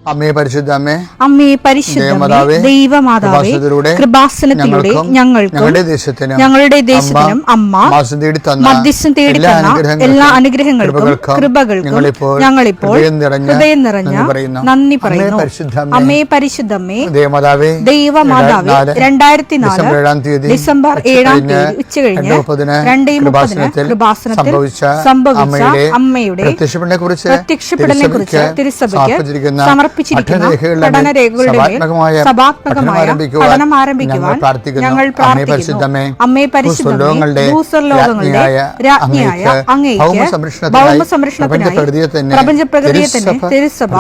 അമ്മേ പരിശുദ്ധമേ, അമ്മേ പരിശുദ്ധമേ, ദൈവമാതാവേ, കൃപാസനത്തിലൂടെ ഞങ്ങൾക്കും ഞങ്ങളുടെ ദേശത്തിനും അമ്മ മധ്യസ്ഥം തേടി തന്ന എല്ലാ അനുഗ്രഹങ്ങൾക്കും കൃപകൾക്കും ഞങ്ങളിപ്പോൾ ഹൃദയം നിറഞ്ഞ നന്ദി പറയുന്നു. അമ്മേ പരിശുദ്ധമേ, ദൈവമാതാവേ, 2004 ഡിസംബർ 7 ഉച്ചകഴിഞ്ഞ് 2:30 കൃപാസനത്തിൽ സംഭവിച്ച അമ്മയുടെ പ്രത്യക്ഷപ്പെടലിനെ കുറിച്ച് തിരുസഭയ്ക്ക് സമർപ്പിച്ചിരിക്കുന്ന പഠനരേഖകളുടെ സഭാത്മകമായ പഠനം ആരംഭിക്കുവാൻ ഞങ്ങൾ പ്രാർത്ഥിക്കുന്നു. അമ്മേ പരിശുദ്ധമേ, ഭൂസ്വർലോകങ്ങളുടെ രാജ്ഞിയായ അങ്ങേയ്ക്ക് ഭൗമസംരക്ഷണത്തിനായി പ്രപഞ്ചപ്രകൃതിയെ തിരുസഭ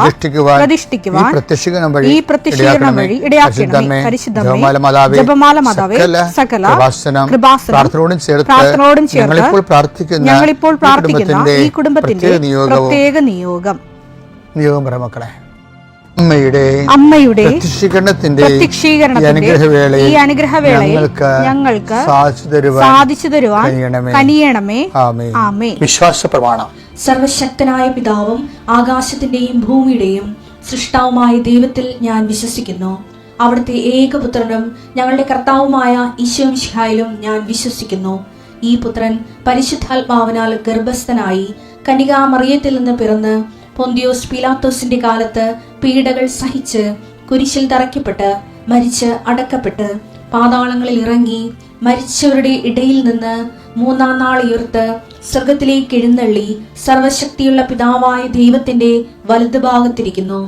പ്രതിഷ്ഠിക്കുവാൻ ഈ പ്രത്യക്ഷീകരണം വഴി ഇടയാക്കണമേ. പരിശുദ്ധമേ, ജപമാല മാതാവേ, സകല കൃപാസനം പ്രാർത്ഥനയോടും ചേർത്ത് ഞങ്ങളിപ്പോൾ പ്രാർത്ഥിക്കുന്ന ഈ കുടുംബത്തിന്റെ പ്രത്യേക നിയോഗം മക്കളെ, അമ്മയുടെ പ്രത്യക്ഷീകരണത്തിന്റെ ഈ അനുഗ്രഹവേളയിൽ ഞങ്ങൾക്ക് സാധിച്ചു തരുവാൻ കനിയണമേ. ആമേൻ. വിശ്വാസ പ്രമാണം. സർവശക്തനായ പിതാവും ആകാശത്തിന്റെയും ഭൂമിയുടെയും സൃഷ്ടാവുമായ ദൈവത്തിൽ ഞാൻ വിശ്വസിക്കുന്നു. അവിടുത്തെ ഏകപുത്രനും ഞങ്ങളുടെ കർത്താവുമായ ഈശോമിശിഹായിലും ഞാൻ വിശ്വസിക്കുന്നു. ഈ പുത്രൻ പരിശുദ്ധാത്മാവിനാൽ ഗർഭസ്ഥനായി കന്യകാമറിയത്തിൽ നിന്ന് പിറന്ന് പൊന്തിയോസ് പീലാത്തോസിന്റെ കാലത്ത് പീഡകൾ സഹിച്ച് കുരിശിൽ തറയ്ക്കപ്പെട്ട് മരിച്ച് അടക്കപ്പെട്ട് പാതാളങ്ങളിൽ ഇറങ്ങി മരിച്ചവരുടെ ഇടയിൽ നിന്ന് 3-ാം നാൾ ഉയർത്ത് സ്വർഗത്തിലേക്ക് എഴുന്നള്ളി സർവശക്തിയുള്ള പിതാവായ ദൈവത്തിന്റെ വലതുഭാഗത്തിരിക്കുന്നു.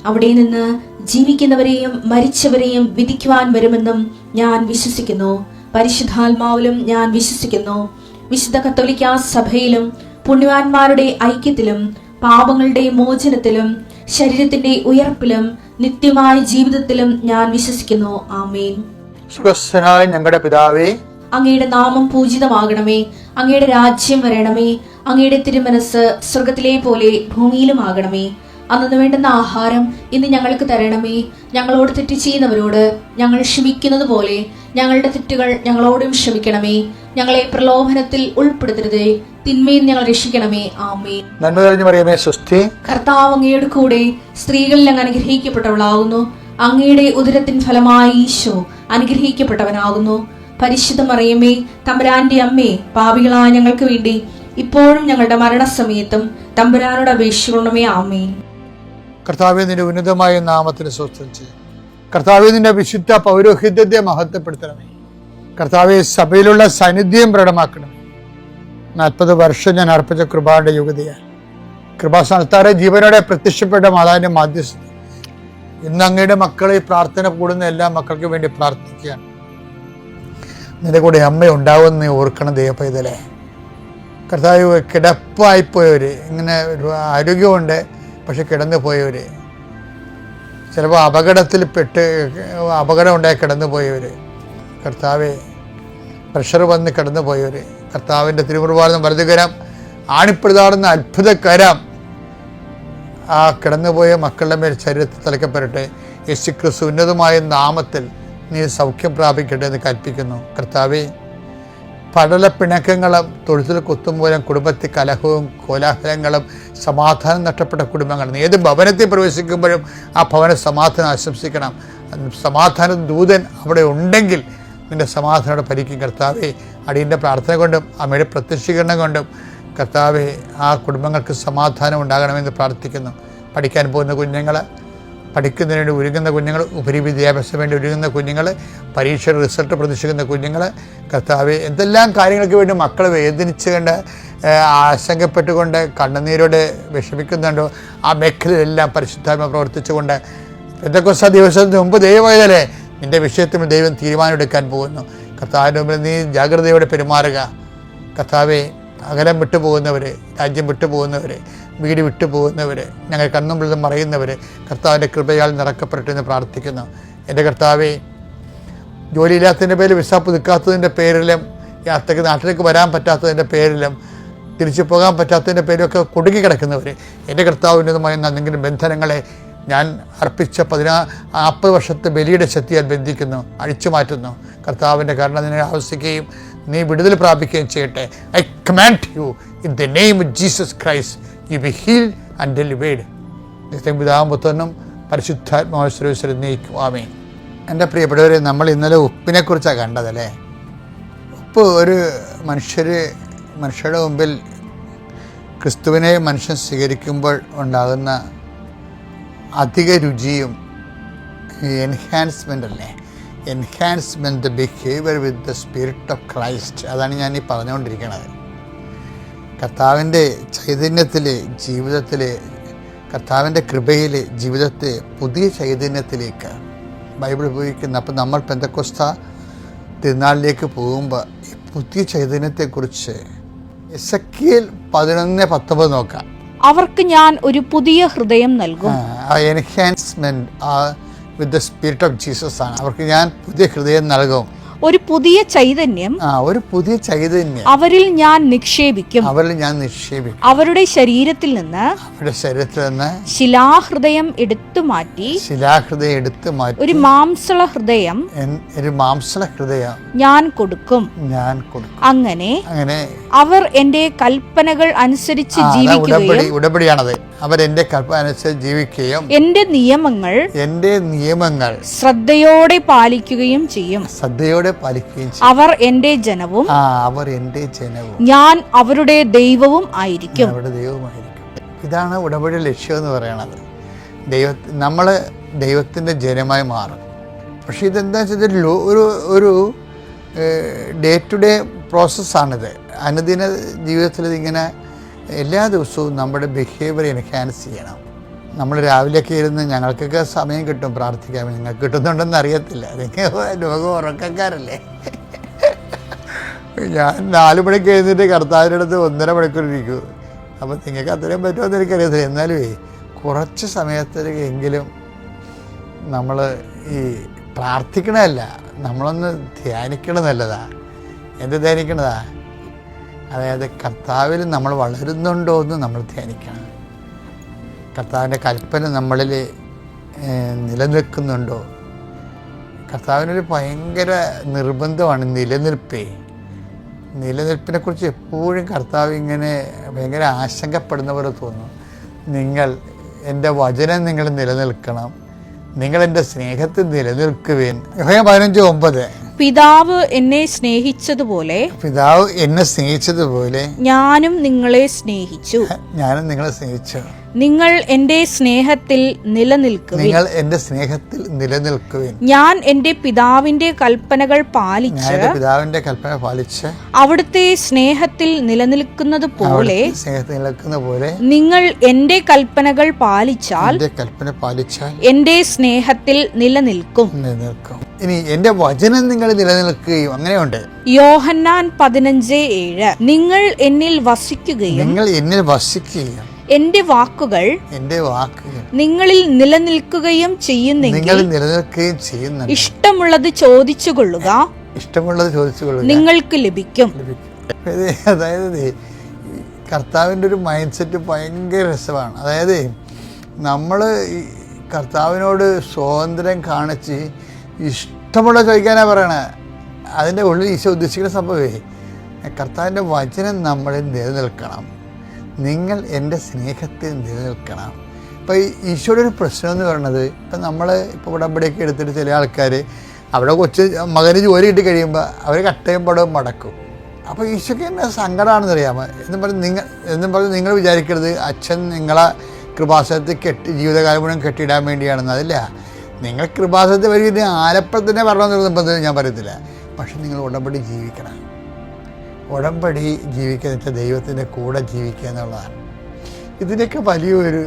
അവിടെ നിന്ന് ജീവിക്കുന്നവരെയും മരിച്ചവരെയും വിധിക്കുവാൻ വരുമെന്നും ഞാൻ വിശ്വസിക്കുന്നു. പരിശുദ്ധാത്മാവിലും ഞാൻ വിശ്വസിക്കുന്നു. വിശുദ്ധ കത്തോലിക്കാ സഭയിലും പുണ്യവാന്മാരുടെ ഐക്യത്തിലും പാപങ്ങളുടെ മോചനത്തിലും ശരീരത്തിന്റെ ഉയർപ്പിലും നിത്യമായ ജീവിതത്തിലും ഞാൻ വിശ്വസിക്കുന്നു. ആമേൻ. ഞങ്ങളുടെ പിതാവേ, അങ്ങയുടെ നാമം പൂജിതമാകണമേ. അങ്ങയുടെ രാജ്യം വരണമേ. അങ്ങയുടെ തിരുമനസ് സ്വർഗത്തിലെ പോലെ ഭൂമിയിലും ആകണമേ. അന്നു വേണ്ടുന്ന ആഹാരം ഇന്ന് ഞങ്ങൾക്ക് തരണമേ. ഞങ്ങളോട് തെറ്റ് ചെയ്യുന്നവരോട് ഞങ്ങൾ ക്ഷമിക്കുന്നത് പോലെ ഞങ്ങളുടെ തെറ്റുകൾ ഞങ്ങളോടും ക്ഷമിക്കണമേ. ഞങ്ങളെ പ്രലോഭനത്തിൽ ഉൾപ്പെടുത്തരുതേ, തിന്മയിൽ ഞങ്ങൾ രക്ഷിക്കണമേ. ആമേൻ. നന്മ നിറഞ്ഞ മറിയമേ, സ്വസ്തി. കർത്താവ് അങ്ങയുടെ കൂടെ സ്ത്രീകളിൽ അങ്ങ് അനുഗ്രഹിക്കപ്പെട്ടവളാകുന്നു. അങ്ങയുടെ ഉദരത്തിൻ ഫലമായ ഈശോ അനുഗ്രഹിക്കപ്പെട്ടവനാകുന്നു. പരിശുദ്ധ മറിയമേ, തമ്പുരാന്റെ അമ്മേ, പാപികളായ ഞങ്ങൾക്ക് വേണ്ടി ഇപ്പോഴും ഞങ്ങളുടെ മരണസമയത്തും തമ്പുരാനോട് അപേക്ഷിക്കണമേ. ആമേൻ. കർത്താവേ, നിന്റെ ഉന്നതമായ നാമത്തിന് സ്വസ്ഥം ചെയ്യും. കർത്താവേ, നിന്റെ വിശുദ്ധ പൗരോഹിത്യത്തെ മഹത്വപ്പെടുത്തണമേ. കർത്താവെ, സഭയിലുള്ള സാന്നിധ്യം പ്രകടമാക്കണമേ. 40 വർഷം ഞാൻ അർപ്പിച്ച കൃപാന്റെ യുഗതിയാണ്. കൃപാസ്ഥാനത്താറെ ജീവനോടെ പ്രത്യക്ഷപ്പെട്ട മാതാവിന്റെ മാധ്യസ്ഥ ഇന്ന് അങ്ങയുടെ മക്കളെ പ്രാർത്ഥന കൂടുന്ന എല്ലാ മക്കൾക്കും വേണ്ടി പ്രാർത്ഥിക്കുകയാണ്. നിന്റെ കൂടെ അമ്മ ഉണ്ടാവുമെന്ന് ഓർക്കണം ദൈവപൈതലേ. കർത്താവ്, കിടപ്പായിപ്പോയവര്, ഇങ്ങനെ ഒരു ആരോഗ്യമുണ്ട് പക്ഷെ കിടന്നു പോയവർ, ചിലപ്പോൾ അപകടം ഉണ്ടായി കിടന്നു പോയവർ, കർത്താവെ പ്രഷർ വന്ന് കിടന്നു പോയവർ, കർത്താവിൻ്റെ തിരുമുറുപാടുന്ന വലതുകരം ആണിപ്പെടുതാടുന്ന അത്ഭുതകരം ആ കിടന്നുപോയ മക്കളുടെ മേൽ ശരീരത്തിൽ തലക്കപ്പെടട്ടെ. യേശുക്രിസ്തു ഉന്നതമായ നാമത്തിൽ നീ സൗഖ്യം പ്രാപിക്കട്ടെ എന്ന് കൽപ്പിക്കുന്നു. കർത്താവെ, പടല പിണക്കങ്ങളും തൊഴുത്തിൽ കുത്തുമൂലം കുടുംബത്തിൽ കലഹവും കോലാഹലങ്ങളും സമാധാനം നഷ്ടപ്പെട്ട കുടുംബങ്ങളും ഏത് ഭവനത്തിൽ പ്രവേശിക്കുമ്പോഴും ആ ഭവന സമാധാനം ആശംസിക്കണം. സമാധാന ദൂതൻ അവിടെ ഉണ്ടെങ്കിൽ നിന്റെ സമാധാനോടെ ഭരിക്കും. കർത്താവെ, അടിയൻ്റെ പ്രാർത്ഥന കൊണ്ടും അമ്മയുടെ പ്രത്യക്ഷീകരണം കൊണ്ടും കർത്താവെ ആ കുടുംബങ്ങൾക്ക് സമാധാനം ഉണ്ടാകണമെന്ന് പ്രാർത്ഥിക്കുന്നു. പഠിക്കാൻ പോകുന്ന കുഞ്ഞുങ്ങൾ, പഠിക്കുന്നതിന് വേണ്ടി ഒരുങ്ങുന്ന കുഞ്ഞുങ്ങൾ, ഉപരി വിദ്യാഭ്യാസം വേണ്ടി ഒരുങ്ങുന്ന കുഞ്ഞുങ്ങൾ, പരീക്ഷയുടെ റിസൾട്ട് പ്രതീക്ഷിക്കുന്ന കുഞ്ഞുങ്ങൾ, കർത്താവെ എന്തെല്ലാം കാര്യങ്ങൾക്ക് വേണ്ടി മക്കൾ വേദനിച്ചുകൊണ്ട് ആശങ്കപ്പെട്ടുകൊണ്ട് കണ്ണുനീരോടെ വിഷമിക്കുന്നുണ്ടോ ആ മേഖലയിലെല്ലാം പരിശുദ്ധാത്മ പ്രവർത്തിച്ചുകൊണ്ട് പെന്തക്കോസ്താ ദിവസത്തിന് മുമ്പ് ദൈവമായതല്ലേ നിൻ്റെ വിഷയത്തിൽ ദൈവം തീരുമാനമെടുക്കാൻ പോകുന്നു. കർത്താവിൻ്റെ മുമ്പിൽ നീ ജാഗ്രതയോടെ പെരുമാറുക. കർത്താവെ, അകലം വിട്ടുപോകുന്നവർ, രാജ്യം വിട്ടുപോകുന്നവർ, വീട് വിട്ടുപോകുന്നവർ, ഞങ്ങൾ കണ്ണുമ്പിൽ മറയുന്നവർ കർത്താവിൻ്റെ കൃപയാൽ നിറക്കപ്പെടട്ടെ എന്ന് പ്രാർത്ഥിക്കുന്നു. എൻ്റെ കർത്താവെ, ജോലിയില്ലാത്തതിൻ്റെ പേരിൽ വിസ പുതുക്കാത്തതിൻ്റെ പേരിലും യാത്രയ്ക്ക് നാട്ടിലേക്ക് വരാൻ പറ്റാത്തതിൻ്റെ പേരിലും തിരിച്ചു പോകാൻ പറ്റാത്തതിൻ്റെ പേരിലൊക്കെ കുടുങ്ങി കിടക്കുന്നവർ, എൻ്റെ കർത്താവിൻ്റെതുമായ എന്തെങ്കിലും ബന്ധനങ്ങളെ ഞാൻ അർപ്പിച്ച 40 വർഷത്തെ ബലിയുടെ ശക്തിയാൽ ബന്ധിക്കുന്നു, അഴിച്ചു മാറ്റുന്നു. കർത്താവിൻ്റെ കരുണ നിന്നെ ആവശ്യിക്കുകയും നീ വിടുതൽ പ്രാപിക്കുകയും ചെയ്യട്ടെ. I command you in the name of Jesus Christ, you be healed and delivered. പിതാവും പുത്രനും പരിശുദ്ധാത്മാവിശ്വരം നയിക്കും. ആമേൻ. എൻ്റെ പ്രിയപ്പെട്ടവരെ, നമ്മൾ ഇന്നലെ ഉപ്പിനെക്കുറിച്ചാണ് കണ്ടതല്ലേ. ഉപ്പ് ഒരു മനുഷ്യരുടെ മുമ്പിൽ ക്രിസ്തുവിനെ മനുഷ്യൻ സ്വീകരിക്കുമ്പോൾ ഉണ്ടാകുന്ന അധിക രുചിയും എൻഹാൻസ്മെൻ്റ് അല്ലേ, enhancement the behaviour with the spirit of Christ. അതാണ് ഞാൻ ഈ പറഞ്ഞുകൊണ്ടിരിക്കുന്നത്. കർത്താവിൻ്റെ ചൈതന്യത്തിൽ ജീവിതത്തിൽ, കർത്താവിൻ്റെ കൃപയിൽ ജീവിതത്തെ പുതിയ ചൈതന്യത്തിലേക്ക് ബൈബിൾ ഉപയോഗിക്കുന്ന. അപ്പം നമ്മൾ പെന്തക്കോസ്ത തിരുനാളിലേക്ക് പോകുമ്പോൾ ഈ പുതിയ ചൈതന്യത്തെക്കുറിച്ച് എസെക്കിയേൽ 11:19 നോക്കാം. അവർക്ക് ഞാൻ ഒരു പുതിയ ഹൃദയം നൽകും. Enhancement with the spirit of Jesus ആണ്. അവർക്ക് ഞാൻ പുതിയ ഹൃദയം നൽകും. ഒരു പുതിയ ചൈതന്യം അവരിൽ ഞാൻ നിക്ഷേപിക്കും. അവരുടെ ശരീരത്തിൽ നിന്ന് ശിലാഹൃദയം എടുത്തു മാറ്റി ഒരു മാംസള ഹൃദയം ഞാൻ കൊടുക്കും. അങ്ങനെ അവർ എന്റെ കൽപ്പനകൾ അനുസരിച്ച് ജീവിക്കുകയും ഉടമ്പടിയാണത്. അവർ എന്റെ കൽപ്പന അനുസരിച്ച് ജീവിക്കുകയും എന്റെ നിയമങ്ങൾ ശ്രദ്ധയോടെ പാലിക്കുകയും ചെയ്യും. അവർ എന്റെ ജനവും ഞാൻ അവരുടെ ദൈവവും ആയിരിക്കും. ഇതാണ് ഉടമ്പടിയുടെ ലക്ഷ്യം എന്ന് പറയുന്നത്. നമ്മൾ ദൈവത്തിൻ്റെ ജനമായി മാറും. പക്ഷേ ഇതെന്താ വെച്ചാൽ ഒരു ഡേ ടു ഡേ പ്രോസസ്സാണിത്. അനുദിന ജീവിതത്തിൽ ഇതിങ്ങനെ എല്ലാ ദിവസവും നമ്മുടെ ബിഹേവിയർ എൻഹാൻസ് ചെയ്യണം. നമ്മൾ രാവിലെയൊക്കെ ഇരുന്ന്, ഞങ്ങൾക്കൊക്കെ സമയം കിട്ടും പ്രാർത്ഥിക്കാൻ. നിങ്ങൾക്ക് കിട്ടുന്നുണ്ടെന്ന് അറിയത്തില്ല, നിങ്ങൾ ലോകം ഉറക്കക്കാരല്ലേ. ഞാൻ 4 മണിക്ക് എഴുന്നേറ്റ് കർത്താവിൻ്റെ അടുത്ത് 1.5 മണിക്കൂർ ഇരിക്കും. അപ്പോൾ നിങ്ങൾക്ക് അത്രയും പറ്റുമെന്ന് എനിക്കറിയത്തില്ല. എന്നാലും കുറച്ച് സമയത്തേക്കെങ്കിലും നമ്മൾ ഈ പ്രാർത്ഥിക്കണമല്ല, നമ്മളൊന്ന് ധ്യാനിക്കണം. നല്ലതാ. എന്ത് ധ്യാനിക്കണതാ? അതായത് കർത്താവിൽ നമ്മൾ വളരുന്നുണ്ടോ എന്ന് നമ്മൾ ധ്യാനിക്കണം. കർത്താവിൻ്റെ കൽപ്പന നമ്മളിൽ നിലനിൽക്കുന്നുണ്ടോ? കർത്താവിനൊരു ഭയങ്കര നിർബന്ധമാണ് നിലനിൽപ്പിനെക്കുറിച്ച് എപ്പോഴും കർത്താവ് ഇങ്ങനെ ഭയങ്കര ആശങ്കപ്പെടുന്ന പോലെ തോന്നും. നിങ്ങൾ എൻ്റെ വചനം നിങ്ങൾ നിലനിൽക്കണം, നിങ്ങൾ എൻ്റെ സ്നേഹത്തിൽ നിലനിൽക്കുവേൻ. യോഹന്നാൻ 15:9. പിതാവ് എന്നെ സ്നേഹിച്ചതുപോലെ ഞാനും നിങ്ങളെ സ്നേഹിച്ചു. നിങ്ങൾ എന്റെ സ്നേഹത്തിൽ നിലനിൽക്കുവിൻ. ഞാൻ എന്റെ പിതാവിന്റെ കൽപ്പനകൾ പാലിച്ച് അവിടുത്തെ സ്നേഹത്തിൽ നിലനിൽക്കുന്നത് പോലെ നിങ്ങൾ എന്റെ കൽപ്പനകൾ പാലിച്ചാൽ എന്റെ സ്നേഹത്തിൽ നിലനിൽക്കും. ഇനി എന്റെ വചനം നിങ്ങൾ നിലനിൽക്കുകയും, അങ്ങനെയുണ്ട്. യോഹന്നാൻ 15:7. നിങ്ങൾ എന്നിൽ വസിക്കുകയും എന്റെ വാക്കുകൾ നിങ്ങളിൽ നിലനിൽക്കുകയും ചെയ്യുന്നെങ്കിൽ ഇഷ്ടമുള്ളത് ചോദിച്ചുകൊള്ളുക, നിങ്ങൾക്ക് ലഭിക്കും. അതായത് കർത്താവിൻ്റെ ഒരു മൈൻഡ് സെറ്റ് ഭയങ്കര രസമാണ്. അതായത് നമ്മൾ കർത്താവിനോട് സ്വാതന്ത്ര്യം കാണിച്ച് ഇഷ്ടമുള്ള ചോദിക്കാനാണ് പറയണത്. അതിൻ്റെ ഉള്ളിൽ ഈശോ ഉദ്ദേശിക്കുന്ന സംഭവമേ, കർത്താവിൻ്റെ വചനം നമ്മളിൽ നിലനിൽക്കണം. നിങ്ങൾ എൻ്റെ സ്നേഹത്തിൽ നിലനിൽക്കണം. ഇപ്പോൾ ഈശോയുടെ ഒരു പ്രശ്നം എന്ന് പറയുന്നത്, ഇപ്പം നമ്മൾ ഉടമ്പടിയൊക്കെ എടുത്തിട്ട് ചില ആൾക്കാർ അവിടെ മകന് ജോലി കിട്ടി കഴിയുമ്പോൾ അവർ കട്ടയും പടവും മടക്കും. അപ്പോൾ ഈശോയ്ക്ക് എന്നെ സങ്കടമാണെന്ന് അറിയാമോ എന്നും പറഞ്ഞ് നിങ്ങൾ വിചാരിക്കരുത് അച്ഛൻ നിങ്ങളെ കൃപാസനത്തിൽ ജീവിതകാലം മുഴുവൻ കെട്ടിയിടാൻ വേണ്ടിയാണെന്ന്. അതില്ല. നിങ്ങൾ കൃപാസനത്തിൽ വരും ആലപ്പുറത്തിനെ വരണമെന്ന് നിർബന്ധം ഞാൻ പറയത്തില്ല. പക്ഷെ നിങ്ങൾ ഉടമ്പടി ജീവിക്കണം. ഉടമ്പടി ജീവിക്കുക എന്ന് വെച്ചാൽ ദൈവത്തിൻ്റെ കൂടെ ജീവിക്കുക എന്നുള്ളതാണ്. ഇതിനൊക്കെ വലിയൊരു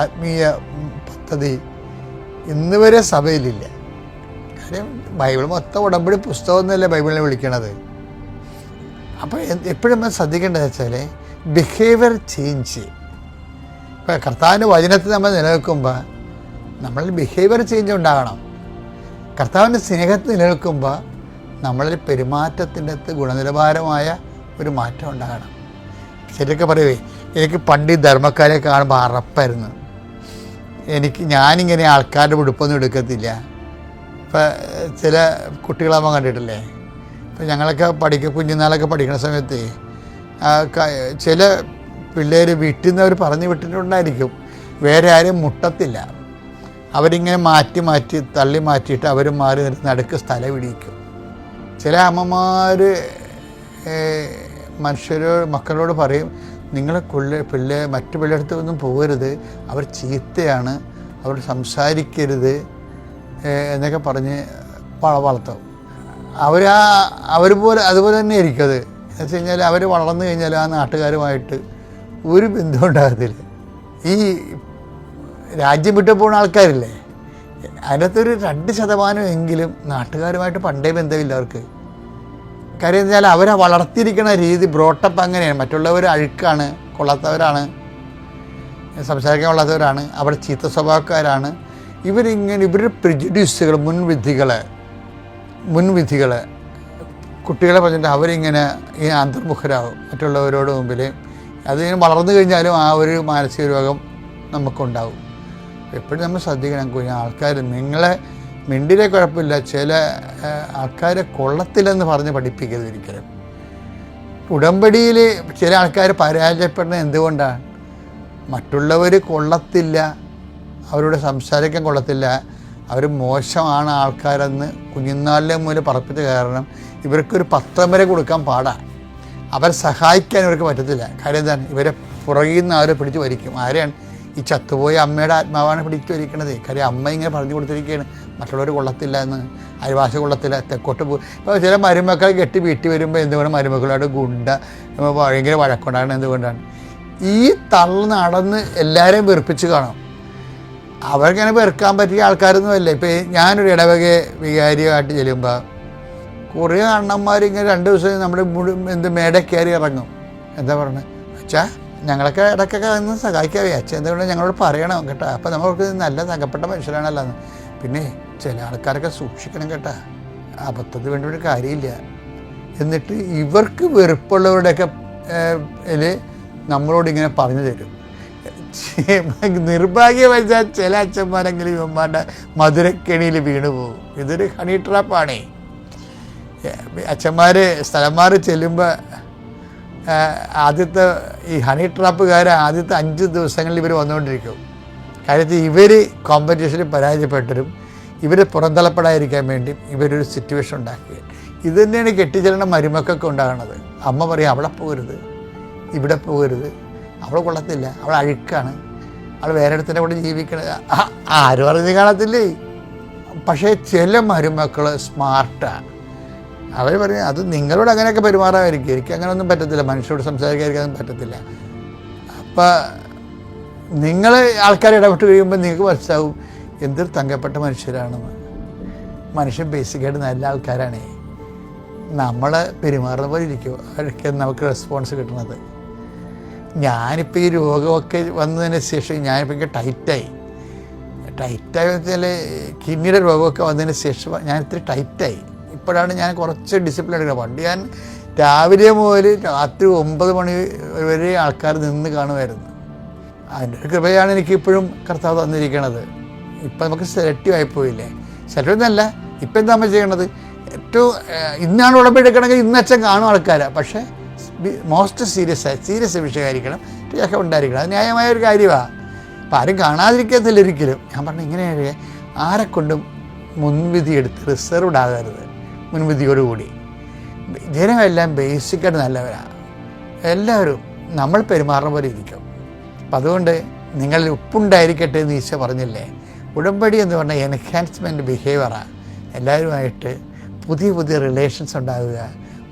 ആത്മീയ പദ്ധതി ഇന്ന് വരെ സഭയിലില്ല. കാര്യം ബൈബിൾ മൊത്തം ഉടമ്പടി പുസ്തകം എന്നല്ലേ ബൈബിളിനെ വിളിക്കണത്. അപ്പോൾ എപ്പോഴും നമ്മൾ ശ്രദ്ധിക്കേണ്ടതെന്ന് വെച്ചാൽ ബിഹേവിയർ ചേഞ്ച്. ഇപ്പോൾ കർത്താവിൻ്റെ വചനത്തിൽ നമ്മൾ നിലനിൽക്കുമ്പോൾ നമ്മളിൽ ബിഹേവിയർ ചേഞ്ച് ഉണ്ടാകണം. കർത്താവിൻ്റെ സ്നേഹത്തിൽ നിലനിൽക്കുമ്പോൾ നമ്മളിൽ പെരുമാറ്റത്തിൻ്റെ അകത്ത് ഗുണനിലവാരമായ ഒരു മാറ്റം ഉണ്ടാകണം. ശരിയൊക്കെ പറയുവേ, എനിക്ക് പണ്ട് ഈ ധർമ്മക്കാരെ കാണുമ്പോൾ അറപ്പായിരുന്നു. ഞാനിങ്ങനെ ആൾക്കാരുടെ ഉടുപ്പൊന്നും എടുക്കത്തില്ല. ഇപ്പം ചില കുട്ടികളാകുമ്പോൾ കണ്ടിട്ടില്ലേ, ഇപ്പം ഞങ്ങളൊക്കെ കുഞ്ഞുനാളൊക്കെ പഠിക്കുന്ന സമയത്ത് ചില പിള്ളേർ വീട്ടിൽ നിന്ന് അവർ പറഞ്ഞു വിട്ടിട്ടുണ്ടായിരിക്കും, വേറെ ആരും മുട്ടത്തില്ല. അവരിങ്ങനെ മാറ്റി മാറ്റി തള്ളി മാറ്റിയിട്ട് അവർ മാറി നിർത്തി നടുക്ക് സ്ഥലം ഇടിയിക്കും. ചില അമ്മമാർ മക്കളോട് പറയും, നിങ്ങൾ മറ്റു പിള്ളേരുടെ ഒന്നും പോകരുത്, അവർ ചീത്തയാണ്, അവർ സംസാരിക്കരുത് എന്നൊക്കെ പറഞ്ഞ് വളർത്തും. അതുപോലെ തന്നെ ആയിരിക്കും അത്. എന്ന് വെച്ച് കഴിഞ്ഞാൽ അവർ വളർന്നു കഴിഞ്ഞാൽ ആ നാട്ടുകാരുമായിട്ട് ഒരു ബന്ധം ഉണ്ടാകത്തില്ല. ഈ രാജ്യം വിട്ടു പോകുന്ന ആൾക്കാരില്ലേ, അതിനകത്തൊരു 2% നാട്ടുകാരുമായിട്ട് പണ്ടേ ബന്ധമില്ല അവർക്ക്. കാര്യം എന്ന് വെച്ചാൽ അവരെ വളർത്തിയിരിക്കുന്ന രീതി ബ്രോട്ടപ്പ് അങ്ങനെയാണ്. മറ്റുള്ളവർ അഴുക്കാണ്, കൊള്ളാത്തവരാണ്, സംസാരിക്കാൻ കൊള്ളാത്തവരാണ്, അവിടെ ചീത്ത സ്വഭാവക്കാരാണ്. ഇവരുടെ പ്രിജുഡ്യൂസുകൾ, മുൻവിധികൾ കുട്ടികളെ പറഞ്ഞിട്ട് അവരിങ്ങനെ ഈ അന്തർമുഖരാകും മറ്റുള്ളവരോട് മുമ്പിൽ. അതിങ്ങനെ വളർന്നു കഴിഞ്ഞാലും ആ ഒരു മാനസിക രോഗം നമുക്കുണ്ടാവും. എപ്പോഴും നമ്മൾ ശ്രദ്ധിക്കണം. ആൾക്കാർ നിങ്ങളെ മിണ്ടിലെ കുഴപ്പമില്ല, ചില ആൾക്കാരെ കൊള്ളത്തില്ലെന്ന് പറഞ്ഞ് പഠിപ്പിക്കരുത് ഒരിക്കലും. ഉടമ്പടിയിൽ ചില ആൾക്കാർ പരാജയപ്പെടുന്നത് എന്തുകൊണ്ടാണ്? മറ്റുള്ളവർ കൊള്ളത്തില്ല, അവരോട് സംസാരിക്കാൻ കൊള്ളത്തില്ല, അവർ മോശമാണ് ആൾക്കാരെന്ന് കുഞ്ഞുനാളിലെ മുതൽ പറപ്പിച്ച കാരണം ഇവർക്കൊരു പത്രം വരെ കൊടുക്കാൻ പാടാണ്. അവരെ സഹായിക്കാൻ ഇവർക്ക് പറ്റത്തില്ല. കാര്യം എന്താണ്? ഇവരെ പുറകിൽ നിന്ന് അവരെ പിടിച്ച് വരിക്കും. ആരെയാണ്? ഈ ചത്തുപോയ അമ്മയുടെ ആത്മാവാണ് പിടിച്ചു വരിക്കണത്. കാര്യം അമ്മ ഇങ്ങനെ പറഞ്ഞു കൊടുത്തിരിക്കുകയാണ്, മറ്റുള്ളവർ കൊള്ളത്തില്ല എന്ന്, അയൽവാസി കൊള്ളത്തില്ല, തെക്കോട്ട് പോകും. ഇപ്പോൾ ചില മരുമക്കൾ കെട്ടി വീട്ടിൽ വരുമ്പോൾ എന്തുകൊണ്ട് മരുമക്കളോട് ഭയങ്കര വഴക്കുണ്ടാകണം? എന്തുകൊണ്ടാണ്? ഈ നടന്ന് എല്ലാവരെയും വെറുപ്പിച്ച് കാണും. അവർക്കിങ്ങനെ വെറുക്കാൻ പറ്റിയ ആൾക്കാരൊന്നുമല്ല. ഇപ്പോൾ ഞാനൊരു ഇടവക വികാരിയായിട്ട് ചെല്ലുമ്പോൾ കുറേ അണ്ണന്മാരിങ്ങനെ 2 ദിവസം നമ്മുടെ മേട കയറി ഇറങ്ങും. എന്താ പറഞ്ഞത്? അച്ഛാ ഞങ്ങളൊക്കെ ഇടയ്ക്കൊക്കെ ഒന്ന് സഹായിക്കാവേ, അച്ഛൻ എന്തുകൊണ്ട് ഞങ്ങളോട് പറയണം കേട്ടോ. അപ്പോൾ നമ്മൾക്ക് നല്ല തകപ്പെട്ട മനുഷ്യരാണല്ലോ എന്ന്. പിന്നെ ചില ആൾക്കാരൊക്കെ സൂക്ഷിക്കണം കേട്ടോ, അബദ്ധത്തിന് വേണ്ടി ഒരു കാര്യമില്ല. എന്നിട്ട് ഇവർക്ക് വെറുപ്പുള്ളവരുടെയൊക്കെ നമ്മളോട് ഇങ്ങനെ പറഞ്ഞു തരും. നിർഭാഗ്യവശാൽ ചില അച്ഛന്മാരെങ്കിലും ഇവന്മാരുടെ മധുരക്കെണിയിൽ വീണു പോകും. ഇതൊരു ഹണി ട്രാപ്പാണേ. അച്ഛന്മാർ സ്ഥലം മാറി ചെല്ലുമ്പോൾ ആദ്യത്തെ ഈ ഹണി ട്രാപ്പുകാർ ആദ്യത്തെ 5 ദിവസങ്ങളിൽ ഇവർ വന്നുകൊണ്ടിരിക്കും. കാര്യത്തിൽ ഇവർ കോമ്പറ്റീഷനിൽ പരാജയപ്പെട്ടവരും ഇവർ പുറന്തള്ളപ്പെടാതിരിക്കാൻ വേണ്ടി ഇവരൊരു സിറ്റുവേഷൻ ഉണ്ടാക്കുക. ഇത് തന്നെയാണ് കെട്ടിച്ചെല്ലുന്ന മരുമക്കൊക്കെ ഉണ്ടാകുന്നത്. അമ്മ പറയും, അവിടെ പോകരുത്, ഇവിടെ പോകരുത്, അവൾ കൊള്ളത്തില്ല, അവൾ അഴുക്കാണ്, അവൾ വേറെ ഇടത്തിൻ്റെ കൂടെ ജീവിക്കണത്. ആരും അറിഞ്ഞ് കാണത്തില്ലേ. പക്ഷേ ചില മരുമക്കൾ സ്മാർട്ടാണ്. അവർ പറയും, അത് നിങ്ങളോട് അങ്ങനെയൊക്കെ പെരുമാറാമായിരിക്കും, എനിക്ക് അങ്ങനെയൊന്നും പറ്റത്തില്ല, മനുഷ്യരോട് സംസാരിക്കാതിരിക്കാനൊന്നും പറ്റത്തില്ല. അപ്പം നിങ്ങൾ ആൾക്കാർ ഇടപെട്ട് കഴിയുമ്പോൾ നിങ്ങൾക്ക് മനസ്സിലാവും എന്തൊരു തങ്കപ്പെട്ട മനുഷ്യരാണെന്ന്. മനുഷ്യൻ ബേസിക്കായിട്ട് നല്ല ആൾക്കാരാണേ. നമ്മൾ പെരുമാറുന്ന പോലെ ഇരിക്കും അവർക്ക് നമുക്ക് റെസ്പോൺസ് കിട്ടുന്നത്. ഞാനിപ്പോൾ ഈ രോഗമൊക്കെ വന്നതിന് ശേഷം ഞാനിപ്പോൾ എനിക്ക് ടൈറ്റായി വെച്ചാൽ കിഡ്നിയുടെ രോഗമൊക്കെ വന്നതിന് ശേഷം ഞാൻ ഇത്തിരി ടൈറ്റായി. ഇപ്പോഴാണ് ഞാൻ കുറച്ച് ഡിസിപ്ലിൻ എടുക്കുന്നത്. പണ്ട് ഞാൻ രാവിലെ മുതൽ രാത്രി 9 മണി വരെ ആൾക്കാർ നിന്ന് കാണുമായിരുന്നു. അതിൻ്റെ ഒരു കൃപയാണ് എനിക്കിപ്പോഴും കർത്താവ് തന്നിരിക്കണത്. ഇപ്പം നമുക്ക് സെലക്റ്റീവ് ആയിപ്പോയില്ലേ. സെലക്റ്റീവ് എന്നല്ല, ഇപ്പം എന്താ നമ്മൾ ചെയ്യണത്? ഏറ്റവും ഇന്നാണ് ഉടമ്പെടുക്കണമെങ്കിൽ ഇന്നച്ഛൻ കാണും ആൾക്കാരാണ്. പക്ഷേ മോസ്റ്റ് സീരിയസ് വിഷയമായിരിക്കണം, ഒക്കെ ഉണ്ടായിരിക്കണം. അത് ന്യായമായ ഒരു കാര്യമാണ്. അപ്പം ആരും കാണാതിരിക്കത്തില്ല ഒരിക്കലും. ഞാൻ പറഞ്ഞു, ഇങ്ങനെയാണ് ആരെക്കൊണ്ടും മുൻവിധി എടുത്ത് റിസർവ്ഡ് ആകരുത്. മുൻവിധിയോടുകൂടി ജനമെല്ലാം ബേസിക്കായിട്ട് നല്ലവരാണ്. എല്ലാവരും നമ്മൾ പെരുമാറുന്ന പോലെ ഇരിക്കും. അപ്പം അതുകൊണ്ട് നിങ്ങളിൽ ഉപ്പുണ്ടായിരിക്കട്ടെ എന്ന് ഈശോ പറഞ്ഞില്ലേ. ഉടമ്പടി എന്ന് പറഞ്ഞാൽ എൻഹാൻസ്മെൻറ്റ് ബിഹേവിയറാണ്. എല്ലാവരുമായിട്ട് പുതിയ പുതിയ റിലേഷൻസ് ഉണ്ടാകുക,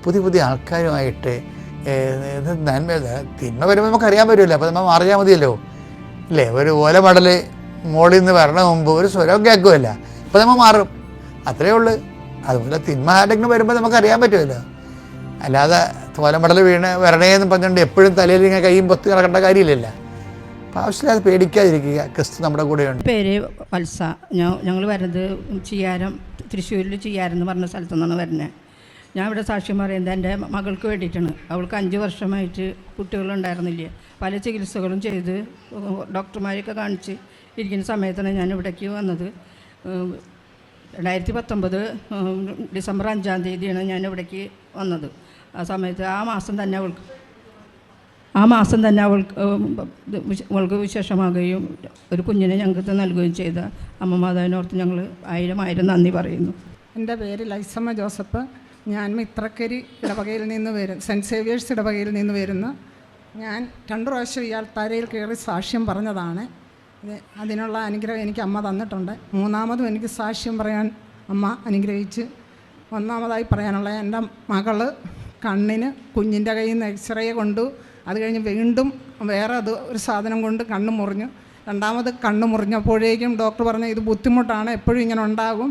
പുതിയ ആൾക്കാരുമായിട്ട് നന്മ. തിന്മ വരുമ്പോൾ നമുക്കറിയാൻ പറ്റുമല്ലോ, അപ്പോൾ നമ്മൾ അറിയാൻ മതിയല്ലോ അല്ലേ. ഒരു ഓലമടൽ മോളിൽ നിന്ന് വരണ മുമ്പ് ഒരു സ്വരം കേൾക്കുമല്ല, അപ്പോൾ നമ്മൾ മാറും, അത്രയേ ഉള്ളൂ. അതുപോലെ തിന്മ ആരെങ്കിലും വരുമ്പോൾ നമുക്കറിയാൻ പറ്റുമല്ലോ. അല്ലാതെ ഓലമടൽ വരണേന്ന് പറഞ്ഞുകൊണ്ട് എപ്പോഴും തലയിൽ ഇങ്ങനെ കൈയും പൊത്തി നടക്കേണ്ട കാര്യമില്ലല്ലോ. അപ്പോൾ ആവശ്യമില്ലാതെ പേടിക്കാതിരിക്കുക, ക്രിസ്തു നമ്മുടെ കൂടെയുണ്ട്. പേര് വത്സ. ഞങ്ങൾ വരുന്നത് തൃശ്ശൂരിൽ ചെയ്യാരെന്ന് പറഞ്ഞ സ്ഥലത്തു നിന്നാണ് വരുന്നത്. ഞാൻ ഇവിടെ സാക്ഷ്യം പറയുന്നത് എൻ്റെ മകൾക്ക് വേണ്ടിയിട്ടാണ്. അവൾക്ക് 5 വർഷമായിട്ട് കുട്ടികളുണ്ടായിരുന്നില്ല. പല ചികിത്സകളും ചെയ്ത് ഡോക്ടർമാരെയൊക്കെ കാണിച്ച് ഇരിക്കുന്ന സമയത്താണ് ഞാൻ ഇവിടേക്ക് വന്നത്. 2019 ഡിസംബർ 5-ാം തീയതിയാണ് ഞാൻ ഇവിടേക്ക് വന്നത്. ആ സമയത്ത് ആ മാസം തന്നെ അവൾക്ക് ആ മാസം തന്നെ അവൾക്ക് വിശേഷമാകുകയും ഒരു കുഞ്ഞിനെ ഞങ്ങൾക്ക് നൽകുകയും ചെയ്ത അമ്മ മാതാവിനോർത്ത് ഞങ്ങൾ 1000 നന്ദി പറയുന്നു. എൻ്റെ പേര് ലൈസമ്മ ജോസഫ്. ഞാൻ മിത്രക്കരി ഇടവകയിൽ നിന്ന് സെൻറ്റ് സേവിയേഴ്സ് ഇടവകയിൽ നിന്ന് വരുന്നു. ഞാൻ 2 പ്രാവശ്യം ഇയാൾ തരയിൽ കയറി സാക്ഷ്യം പറഞ്ഞതാണ്. അതിനുള്ള അനുഗ്രഹം എനിക്ക് അമ്മ തന്നിട്ടുണ്ട്. 3ാമതും എനിക്ക് സാക്ഷ്യം പറയാൻ അമ്മ അനുഗ്രഹിച്ച്. 1ാമതായി പറയാനുള്ള എൻ്റെ മകള് കണ്ണിന് കുഞ്ഞിൻ്റെ കയ്യിൽ നിന്ന് എക്സ്റേ കൊണ്ടു. അത് കഴിഞ്ഞ് വീണ്ടും വേറെ ഒരു സാധനം കൊണ്ട് കണ്ണ് മുറിഞ്ഞു. 2ാമത് കണ്ണ് മുറിഞ്ഞപ്പോഴേക്കും ഡോക്ടർ പറഞ്ഞു ഇത് ബുദ്ധിമുട്ടാണ്, എപ്പോഴും ഇങ്ങനെ ഉണ്ടാകും,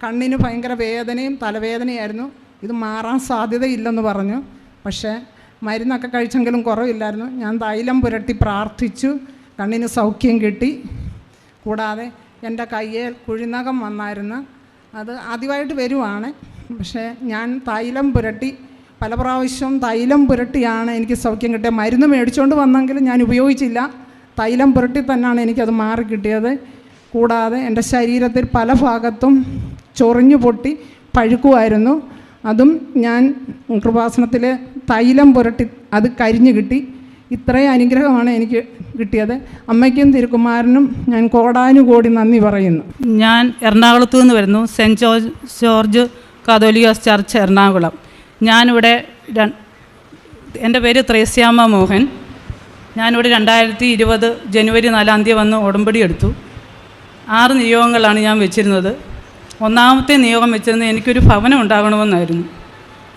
കണ്ണിന് ഭയങ്കര വേദനയും തലവേദനയായിരുന്നു, ഇത് മാറാൻ സാധ്യതയില്ലെന്ന് പറഞ്ഞു. പക്ഷേ മരുന്നൊക്കെ കഴിച്ചെങ്കിലും കുറവില്ലായിരുന്നു. ഞാൻ തൈലം പുരട്ടി പ്രാർത്ഥിച്ചു, കണ്ണിന് സൗഖ്യം കിട്ടി. കൂടാതെ എൻ്റെ കയ്യിൽ കുഴിനകം വന്നായിരുന്നു, അത് ആദ്യമായിട്ട് വരുവാണ്. പക്ഷേ ഞാൻ തൈലം പുരട്ടി പല പ്രാവശ്യം തൈലം പുരട്ടിയാണ് എനിക്ക് സൗഖ്യം കിട്ടിയത്. മരുന്ന് മേടിച്ചുകൊണ്ട് വന്നെങ്കിലും ഞാൻ ഉപയോഗിച്ചില്ല, തൈലം പുരട്ടി തന്നെയാണ് എനിക്കത് മാറി കിട്ടിയത്. കൂടാതെ എൻ്റെ ശരീരത്തിൽ പല ഭാഗത്തും ചൊറിഞ്ഞു പൊട്ടി പഴുക്കുമായിരുന്നു. അതും ഞാൻ കൃപാസനത്തിൽ തൈലം പുരട്ടി അത് കരിഞ്ഞു കിട്ടി. ഇത്രയും അനുഗ്രഹമാണ് എനിക്ക് കിട്ടിയത്. അമ്മയ്ക്കും തിരുക്കുമാരനും ഞാൻ കോടാനുകോടി നന്ദി പറയുന്നു. ഞാൻ എറണാകുളത്തു നിന്ന് വരുന്നു, സെൻറ്റ് ജോർജ് കാതോലിക്ക ചർച്ച് എറണാകുളം. ഞാനിവിടെ എൻ്റെ പേര് ത്രേസ്യാമ്മ മോഹൻ. ഞാനിവിടെ 2020 ജനുവരി 4-ാം തീയതി വന്ന് ഉടമ്പടി എടുത്തു. 6 നിയോഗങ്ങളാണ് ഞാൻ വെച്ചിരുന്നത്. 1ാമത്തെ നിയോഗം വെച്ചിരുന്നത് എനിക്കൊരു ഭവനം ഉണ്ടാകണമെന്നായിരുന്നു.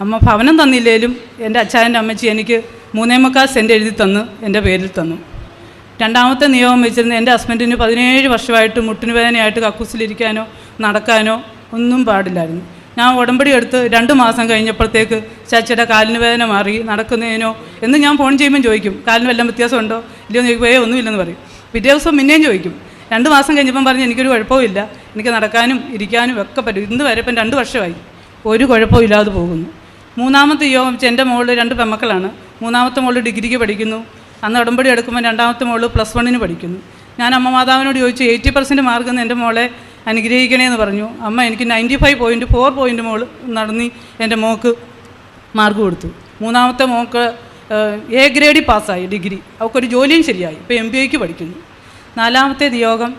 അമ്മ ഭവനം തന്നില്ലേലും എൻ്റെ അച്ചായൻ്റെ അമ്മച്ചി എനിക്ക് 3.25 സെൻറ്റ് എഴുതി തന്ന് എൻ്റെ പേരിൽ തന്നു. 2ാമത്തെ നിയോഗം വെച്ചിരുന്നത് എൻ്റെ ഹസ്ബൻഡിന് 17 വർഷമായിട്ട് മുട്ടിന് വേദനയായിട്ട് കക്കൂസിലിരിക്കാനോ നടക്കാനോ ഒന്നും പാടില്ലായിരുന്നു. ഞാൻ ഉടമ്പടി എടുത്ത് 2 മാസം കഴിഞ്ഞപ്പോഴത്തേക്ക് ചാച്ചിയുടെ കാലിന് വേദന മാറി, നടക്കുന്നതിനോ എന്ന് ഞാൻ ഫോൺ ചെയ്യുമ്പോൾ ചോദിക്കും കാലിന് വല്ലതും വ്യത്യാസമുണ്ടോ ഇല്ലയോ എന്ന് ചോദിക്കുമ്പോൾ ഒന്നുമില്ലെന്ന് പറയും. പിറ്റേ ദിവസം പിന്നെയും ചോദിക്കും. 2 മാസം കഴിഞ്ഞപ്പം പറഞ്ഞ് എനിക്കൊരു കുഴപ്പമില്ല, എനിക്ക് നടക്കാനും ഇരിക്കാനും ഒക്കെ പറ്റും. ഇന്ന് വരെ ഇപ്പം 2 വർഷമായി ഒരു കുഴപ്പവും ഇല്ലാതെ പോകുന്നു. 3ാമത്തെ യോഗം വെച്ച് എൻ്റെ മോള് 2 പെമ്മക്കളാണ്. 3ാമത്തെ മോള് ഡിഗ്രിക്ക് പഠിക്കുന്നു. അന്ന് ഉടമ്പടി എടുക്കുമ്പോൾ 2ാമത്തെ മോള് +1 പഠിക്കുന്നു. ഞാൻ അമ്മ മാതാവിനോട് ചോദിച്ചു 80% മാർക്കെന്ന് എൻ്റെ മോളെ അനുഗ്രഹിക്കണേന്ന് പറഞ്ഞു. അമ്മ എനിക്ക് 95.4 പോയിൻ്റ് മോള് നടന്നി എൻ്റെ മോൾക്ക് മാർക്ക് കൊടുത്തു. 3ാമത്തെ മോൾക്ക് A ഗ്രേഡിൽ പാസ്സായി ഡിഗ്രി, അവൾക്കൊരു ജോലിയും ശരിയായി, ഇപ്പോൾ MBAക്ക് പഠിക്കുന്നു. 4ാമത്തെ നിയോഗം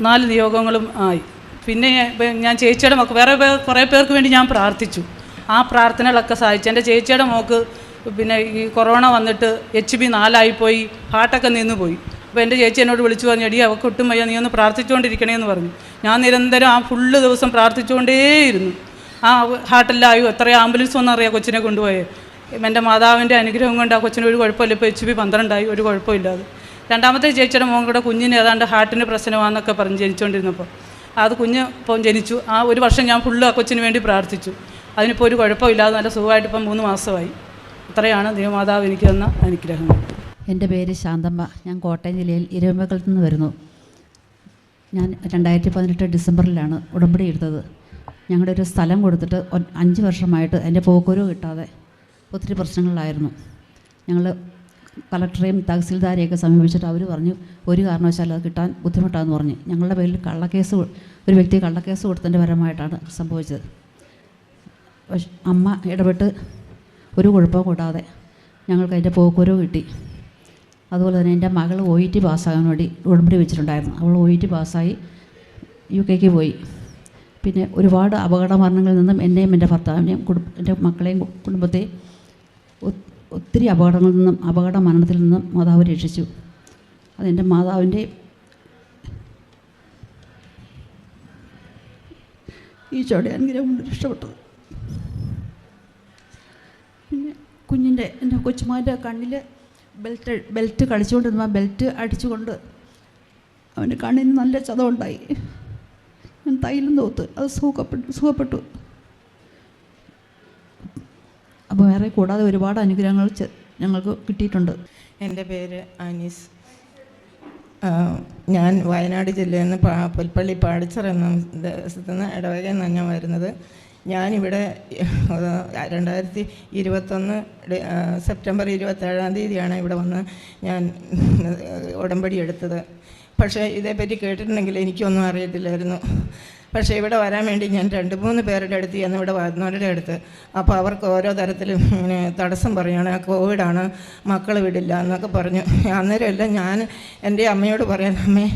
4 നിയോഗങ്ങളും ആയി. പിന്നെ ഞാൻ ചേച്ചിയുടെ മോൾക്ക് കുറേ പേർക്ക് വേണ്ടി ഞാൻ പ്രാർത്ഥിച്ചു. ആ പ്രാർത്ഥനകളൊക്കെ സഹായിച്ചു. എൻ്റെ ചേച്ചിയുടെ മോൾക്ക് പിന്നെ ഈ കൊറോണ വന്നിട്ട് HB 4 ഹാർട്ടൊക്കെ നിന്ന് പോയി. അപ്പോൾ എൻ്റെ ചേച്ചി എന്നോട് വിളിച്ചു പറഞ്ഞു, എടി അവൾക്ക് ഒട്ടും വയ്യ, നീ ഒന്ന് പ്രാർത്ഥിച്ചുകൊണ്ടിരിക്കണേന്ന് പറഞ്ഞു. ഞാൻ നിരന്തരം ആ ഫുള്ള് ദിവസം പ്രാർത്ഥിച്ചുകൊണ്ടേയിരുന്നു. ആ ഹാർട്ടെല്ലാം എത്ര ആംബുലൻസ് വന്നറിയാം കൊച്ചിനെ കൊണ്ടുപോയേ. എൻ്റെ മാതാവിൻ്റെ അനുഗ്രഹം കൊണ്ട് ആ കൊച്ചിന് ഒരു കുഴപ്പമില്ല. ഇപ്പോൾ HB 12 ഒരു കുഴപ്പമില്ലാതെ. 2ാമത്തെ ചേച്ചിയുടെ മോൻ കൂടെ കുഞ്ഞിന് ഏതാണ്ട് ഹാർട്ടിന് പ്രശ്നമാണെന്നൊക്കെ പറഞ്ഞ് ജനിച്ചുകൊണ്ടിരുന്നപ്പോൾ അത് കുഞ്ഞ് ഇപ്പം ജനിച്ചു. ആ 1 വർഷം ഞാൻ ഫുള്ള് ആ കൊച്ചിന് വേണ്ടി പ്രാർത്ഥിച്ചു. അതിനിപ്പോൾ ഒരു കുഴപ്പമില്ലാതെ നല്ല സുഖമായിട്ട് ഇപ്പം 3 മാസമായി. ഇത്രയാണ് ദൈവമാതാവ് എനിക്ക് തന്ന അനുഗ്രഹം. എൻ്റെ പേര് ശാന്തമ്മ. ഞാൻ കോട്ടയം ജില്ലയിൽ ഇരവിമംഗലത്ത് നിന്ന് വരുന്നു. ഞാൻ 2018 ഡിസംബറിലാണ് ഉടമ്പടി എടുത്തത്. ഞങ്ങളുടെ ഒരു സ്ഥലം കൊടുത്തിട്ട് 5 വർഷമായിട്ട് എൻ്റെ പോക്കുരു കിട്ടാതെ ഒത്തിരി പ്രശ്നങ്ങളിലായിരുന്നു. ഞങ്ങൾ കളക്ടറെയും തഹസിൽദാരെയൊക്കെ സമീപിച്ചിട്ട് അവർ പറഞ്ഞു ഒരു കാരണവശാലും അത് കിട്ടാൻ ബുദ്ധിമുട്ടാണെന്ന് പറഞ്ഞ് ഞങ്ങളുടെ പേരിൽ ഒരു വ്യക്തി കള്ളക്കേസ് കൊടുത്തതിൻ്റെ പരമായിട്ടാണ് സംഭവിച്ചത്. പക്ഷെ അമ്മ ഇടപെട്ട് ഒരു കുഴപ്പവും കൂടാതെ ഞങ്ങൾക്ക് അതിൻ്റെ പോക്കുരു കിട്ടി. അതുപോലെ തന്നെ എൻ്റെ മകൾ OET പാസ്സാകാൻ വേണ്ടി ഉടമ്പടി വെച്ചിട്ടുണ്ടായിരുന്നു. അവൾ OET പാസ്സായി UK പോയി. പിന്നെ ഒരുപാട് അപകട മരണങ്ങളിൽ നിന്നും എന്നെയും എൻ്റെ ഭർത്താവിനെയും എൻ്റെ മക്കളെയും കുടുംബത്തെയും ഒത്തിരി അപകട മരണത്തിൽ നിന്നും മാതാവ് രക്ഷിച്ചു. അതെൻ്റെ മാതാവിൻ്റെ ഈശോയുടെ അനുഗ്രഹം കൊണ്ട് രക്ഷപ്പെട്ടത്. പിന്നെ എൻ്റെ കൊച്ചുമാൻ്റെ കണ്ണിൽ ബെൽറ്റ് കളിച്ചുകൊണ്ടിരുന്ന ബെൽറ്റ് അടിച്ചുകൊണ്ട് അവൻ്റെ കണ്ണിന് നല്ല ചതവുണ്ടായി. ഞാൻ തൈലം തോത്ത് അത് സുഖപ്പെട്ടു. അപ്പോൾ വേറെ കൂടാതെ ഒരുപാട് അനുഗ്രഹങ്ങൾ ഞങ്ങൾക്ക് കിട്ടിയിട്ടുണ്ട്. എൻ്റെ പേര് അനീസ്. ഞാൻ വയനാട് ജില്ലയിൽ നിന്ന് പുൽപ്പള്ളി പാടിച്ചർ എന്ന ദേശത്തു നിന്ന് ഇടവകയിൽ നിന്നാണ് ഞാൻ വരുന്നത്. ഞാനിവിടെ 2021 സെപ്റ്റംബർ 27-ാം തീയതിയാണ് ഇവിടെ വന്ന് ഞാൻ ഉടമ്പടി എടുത്തത്. പക്ഷേ ഇതേപ്പറ്റി കേട്ടിട്ടുണ്ടെങ്കിൽ എനിക്കൊന്നും അറിയത്തില്ലായിരുന്നു. പക്ഷേ ഇവിടെ വരാൻ വേണ്ടി ഞാൻ 2-3 പേരുടെ അടുത്ത് ചെന്ന് ഇവിടെ വരുന്നവരുടെ അടുത്ത്, അപ്പോൾ അവർക്ക് ഓരോ തരത്തിലും ഇങ്ങനെ തടസ്സം പറയുകയാണ്, കോവിഡാണ്, മക്കൾ വിടില്ല എന്നൊക്കെ പറഞ്ഞു. അന്നേരമല്ല ഞാൻ എൻ്റെ അമ്മയോട് പറയാൻ, അമ്മേ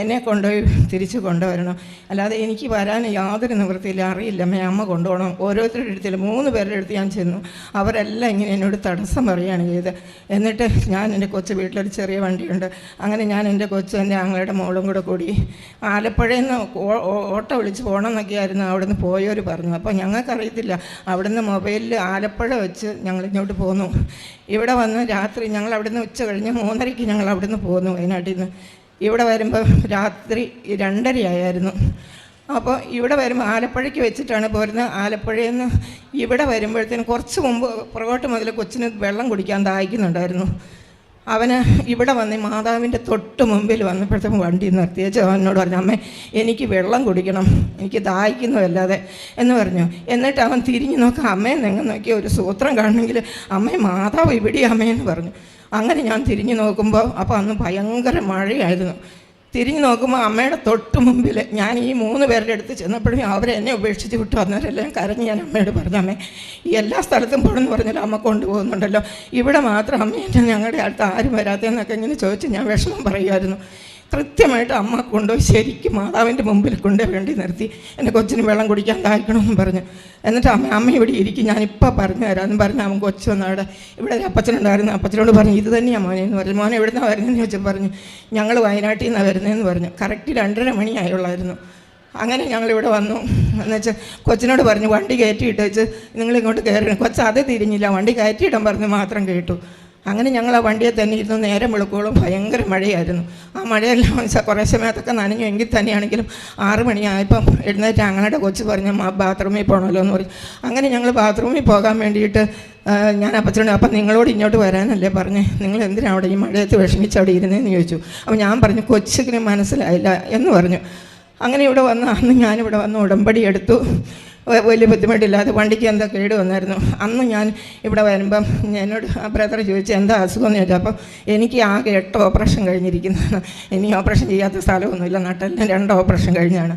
എന്നെ കൊണ്ടുപോയി തിരിച്ച് കൊണ്ടുവരണം, അല്ലാതെ എനിക്ക് വരാൻ യാതൊരു നിവൃത്തിയില്ല, അറിയില്ല അമ്മേ, അമ്മ കൊണ്ടുപോകണം. ഓരോരുത്തരുടെ അടുത്തില്ല 3 പേരുടെ അടുത്ത് ഞാൻ ചെന്നു. അവരെല്ലാം ഇങ്ങനെ എന്നോട് തടസ്സം പറയുകയാണ് ചെയ്തത്. എന്നിട്ട് ഞാൻ എൻ്റെ കൊച്ചു വീട്ടിലൊരു ചെറിയ വണ്ടിയുണ്ട്, അങ്ങനെ ഞാൻ എൻ്റെ കൊച്ചു എൻ്റെ ആങ്ങളുടെ മോളും കൂടി ആലപ്പുഴയിൽ നിന്ന് ഓട്ടോ വിളിച്ച് പോകണമെന്നൊക്കെയായിരുന്നു അവിടുന്ന് പോയവർ പറഞ്ഞു. അപ്പോൾ ഞങ്ങൾക്കറിയത്തില്ല, അവിടുന്ന് മൊബൈലിൽ ആലപ്പുഴ വെച്ച് ഞങ്ങൾ ഇങ്ങോട്ട് പോന്നു. ഇവിടെ വന്ന് രാത്രി ഞങ്ങൾ അവിടുന്ന് ഉച്ച കഴിഞ്ഞ് 3:30 ഞങ്ങൾ അവിടുന്ന് പോന്നു വയനാട്ടിൽ നിന്ന്. ഇവിടെ വരുമ്പോൾ രാത്രി 2:30 ആയിരുന്നു. അപ്പോൾ ഇവിടെ വരുമ്പോൾ ആലപ്പുഴയ്ക്ക് വെച്ചിട്ടാണ് പോരുന്നത്. ആലപ്പുഴയിൽ നിന്ന് ഇവിടെ വരുമ്പോഴത്തേനും കുറച്ച് മുമ്പ് പുറകോട്ട് മുതൽ കൊച്ചിന് വെള്ളം കുടിക്കാൻ ദാഹിക്കുന്നുണ്ടായിരുന്നു. അവന് ഇവിടെ വന്ന് മാതാവിൻ്റെ തൊട്ട് മുമ്പിൽ വന്നപ്പോഴത്തേക്കും വണ്ടി നിർത്തിയേച്ച് അവനോട് പറഞ്ഞു, അമ്മേ എനിക്ക് വെള്ളം കുടിക്കണം, എനിക്ക് ദാഹിക്കുന്നതല്ലാതെ എന്ന് പറഞ്ഞു. എന്നിട്ട് അവൻ തിരിഞ്ഞു നോക്കാം, അമ്മയെ നിങ്ങൾ നോക്കിയ ഒരു സൂത്രം കാണണമെങ്കിൽ അമ്മേ മാതാവ് ഇവിടെ അമ്മയെന്ന് പറഞ്ഞു. അങ്ങനെ ഞാൻ തിരിഞ്ഞു നോക്കുമ്പോൾ അപ്പോൾ അന്ന് ഭയങ്കര മഴയായിരുന്നു. തിരിഞ്ഞു നോക്കുമ്പോൾ അമ്മയുടെ തൊട്ട് മുമ്പിൽ ഞാൻ ഈ 3 പേരുടെ അടുത്ത് ചെന്നപ്പോഴും അവരെന്നെ ഉപേക്ഷിച്ച് വിട്ടു. അന്നേരമെല്ലാം കരഞ്ഞ് ഞാൻ അമ്മയോട് പറഞ്ഞു, അമ്മേ എല്ലാ സ്ഥലത്തും പോകണമെന്ന് പറഞ്ഞാൽ അമ്മ കൊണ്ടുപോകുന്നുണ്ടല്ലോ, ഇവിടെ മാത്രം അമ്മ എന്നെ ഞങ്ങളുടെ അടുത്ത് ആരും വരാത്തതെന്നൊക്കെ ഇങ്ങനെ ചോദിച്ച് ഞാൻ വിഷമം പറയുമായിരുന്നു. കൃത്യമായിട്ട് അമ്മ കൊണ്ടുപോയി ശരിക്കും മാതാവിൻ്റെ മുമ്പിൽ കൊണ്ടുപോയി വേണ്ടി നിർത്തി. എൻ്റെ കൊച്ചിന് വെള്ളം കുടിക്കാൻ ദാഹിക്കണമെന്ന് പറഞ്ഞു. എന്നിട്ട് അമ്മ ഇവിടെ ഇരിക്കും, ഞാനിപ്പോൾ പറഞ്ഞു തരാമെന്ന് പറഞ്ഞ് അവൻ കൊച്ചു വന്ന് ഇവിടെ ഒരു അപ്പച്ചനുണ്ടായിരുന്നു. അപ്പച്ചനോട് പറഞ്ഞു, ഇത് തന്നെയാണ് മോനെന്ന് പറഞ്ഞു. മോനെ എവിടെ നിന്നാണ് വരുന്നതെന്ന് ചോദിച്ചാൽ പറഞ്ഞു, ഞങ്ങൾ വയനാട്ടിൽ നിന്നാണ് വരുന്നതെന്ന് പറഞ്ഞു. കറക്റ്റ് 2:30 മണിയായുള്ളായിരുന്നു. അങ്ങനെ ഞങ്ങളിവിടെ വന്നു. എന്നുവെച്ചാൽ കൊച്ചിനോട് പറഞ്ഞു വണ്ടി കയറ്റിയിട്ട് വെച്ച് നിങ്ങളിങ്ങോട്ട് കയറി. കൊച്ച് അത് തിരിഞ്ഞില്ല, വണ്ടി കയറ്റിയിടാൻ പറഞ്ഞ് മാത്രം കേട്ടു. അങ്ങനെ ഞങ്ങൾ ആ വണ്ടിയെ തന്നെ ഇരുന്ന് നേരം വെളുക്കോളം ഭയങ്കര മഴയായിരുന്നു. ആ മഴയെല്ലാം വെച്ചാൽ കുറേ സമയത്തൊക്കെ നനഞ്ഞു. എങ്കിൽ തന്നെയാണെങ്കിലും 6 മണിയായപ്പം എഴുന്നേറ്റ് ഞങ്ങളുടെ കൊച്ച് പറഞ്ഞ് ബാത്റൂമിൽ പോകണമല്ലോ എന്ന് പറഞ്ഞു. അങ്ങനെ ഞങ്ങൾ ബാത്റൂമിൽ പോകാൻ വേണ്ടിയിട്ട് ഞാൻ അപ്പച്ചനോട്, അപ്പം നിങ്ങളോട് ഇങ്ങോട്ട് വരാനല്ലേ പറഞ്ഞേ, നിങ്ങൾ എന്തിനാണ് അവിടെ ഈ മഴയത്ത് വിഷമിച്ച് അവിടെ ഇരുന്നതെന്ന് ചോദിച്ചു. അപ്പോൾ ഞാൻ പറഞ്ഞു കൊച്ചിന് മനസ്സിലായില്ല എന്ന് പറഞ്ഞു. അങ്ങനെ ഇവിടെ വന്ന് അന്ന് ഞാനിവിടെ വന്ന് ഉടമ്പടി എടുത്തു. വലിയ ബുദ്ധിമുട്ടില്ലാതെ വണ്ടിക്ക് എന്താ കേട് വന്നായിരുന്നു. അന്ന് ഞാൻ ഇവിടെ വരുമ്പം എന്നോട് ആ ബ്രദർ ചോദിച്ചു എന്താ അസുഖം എന്ന് ചോദിച്ചു. അപ്പം എനിക്ക് ആകെ 8 ഓപ്പറേഷൻ കഴിഞ്ഞിരിക്കുന്നതാണ്. ഇനി ഓപ്പറേഷൻ ചെയ്യാത്ത സ്ഥലമൊന്നുമില്ല, നട്ടെല്ലിന് 2 ഓപ്പറേഷൻ കഴിഞ്ഞാണ്.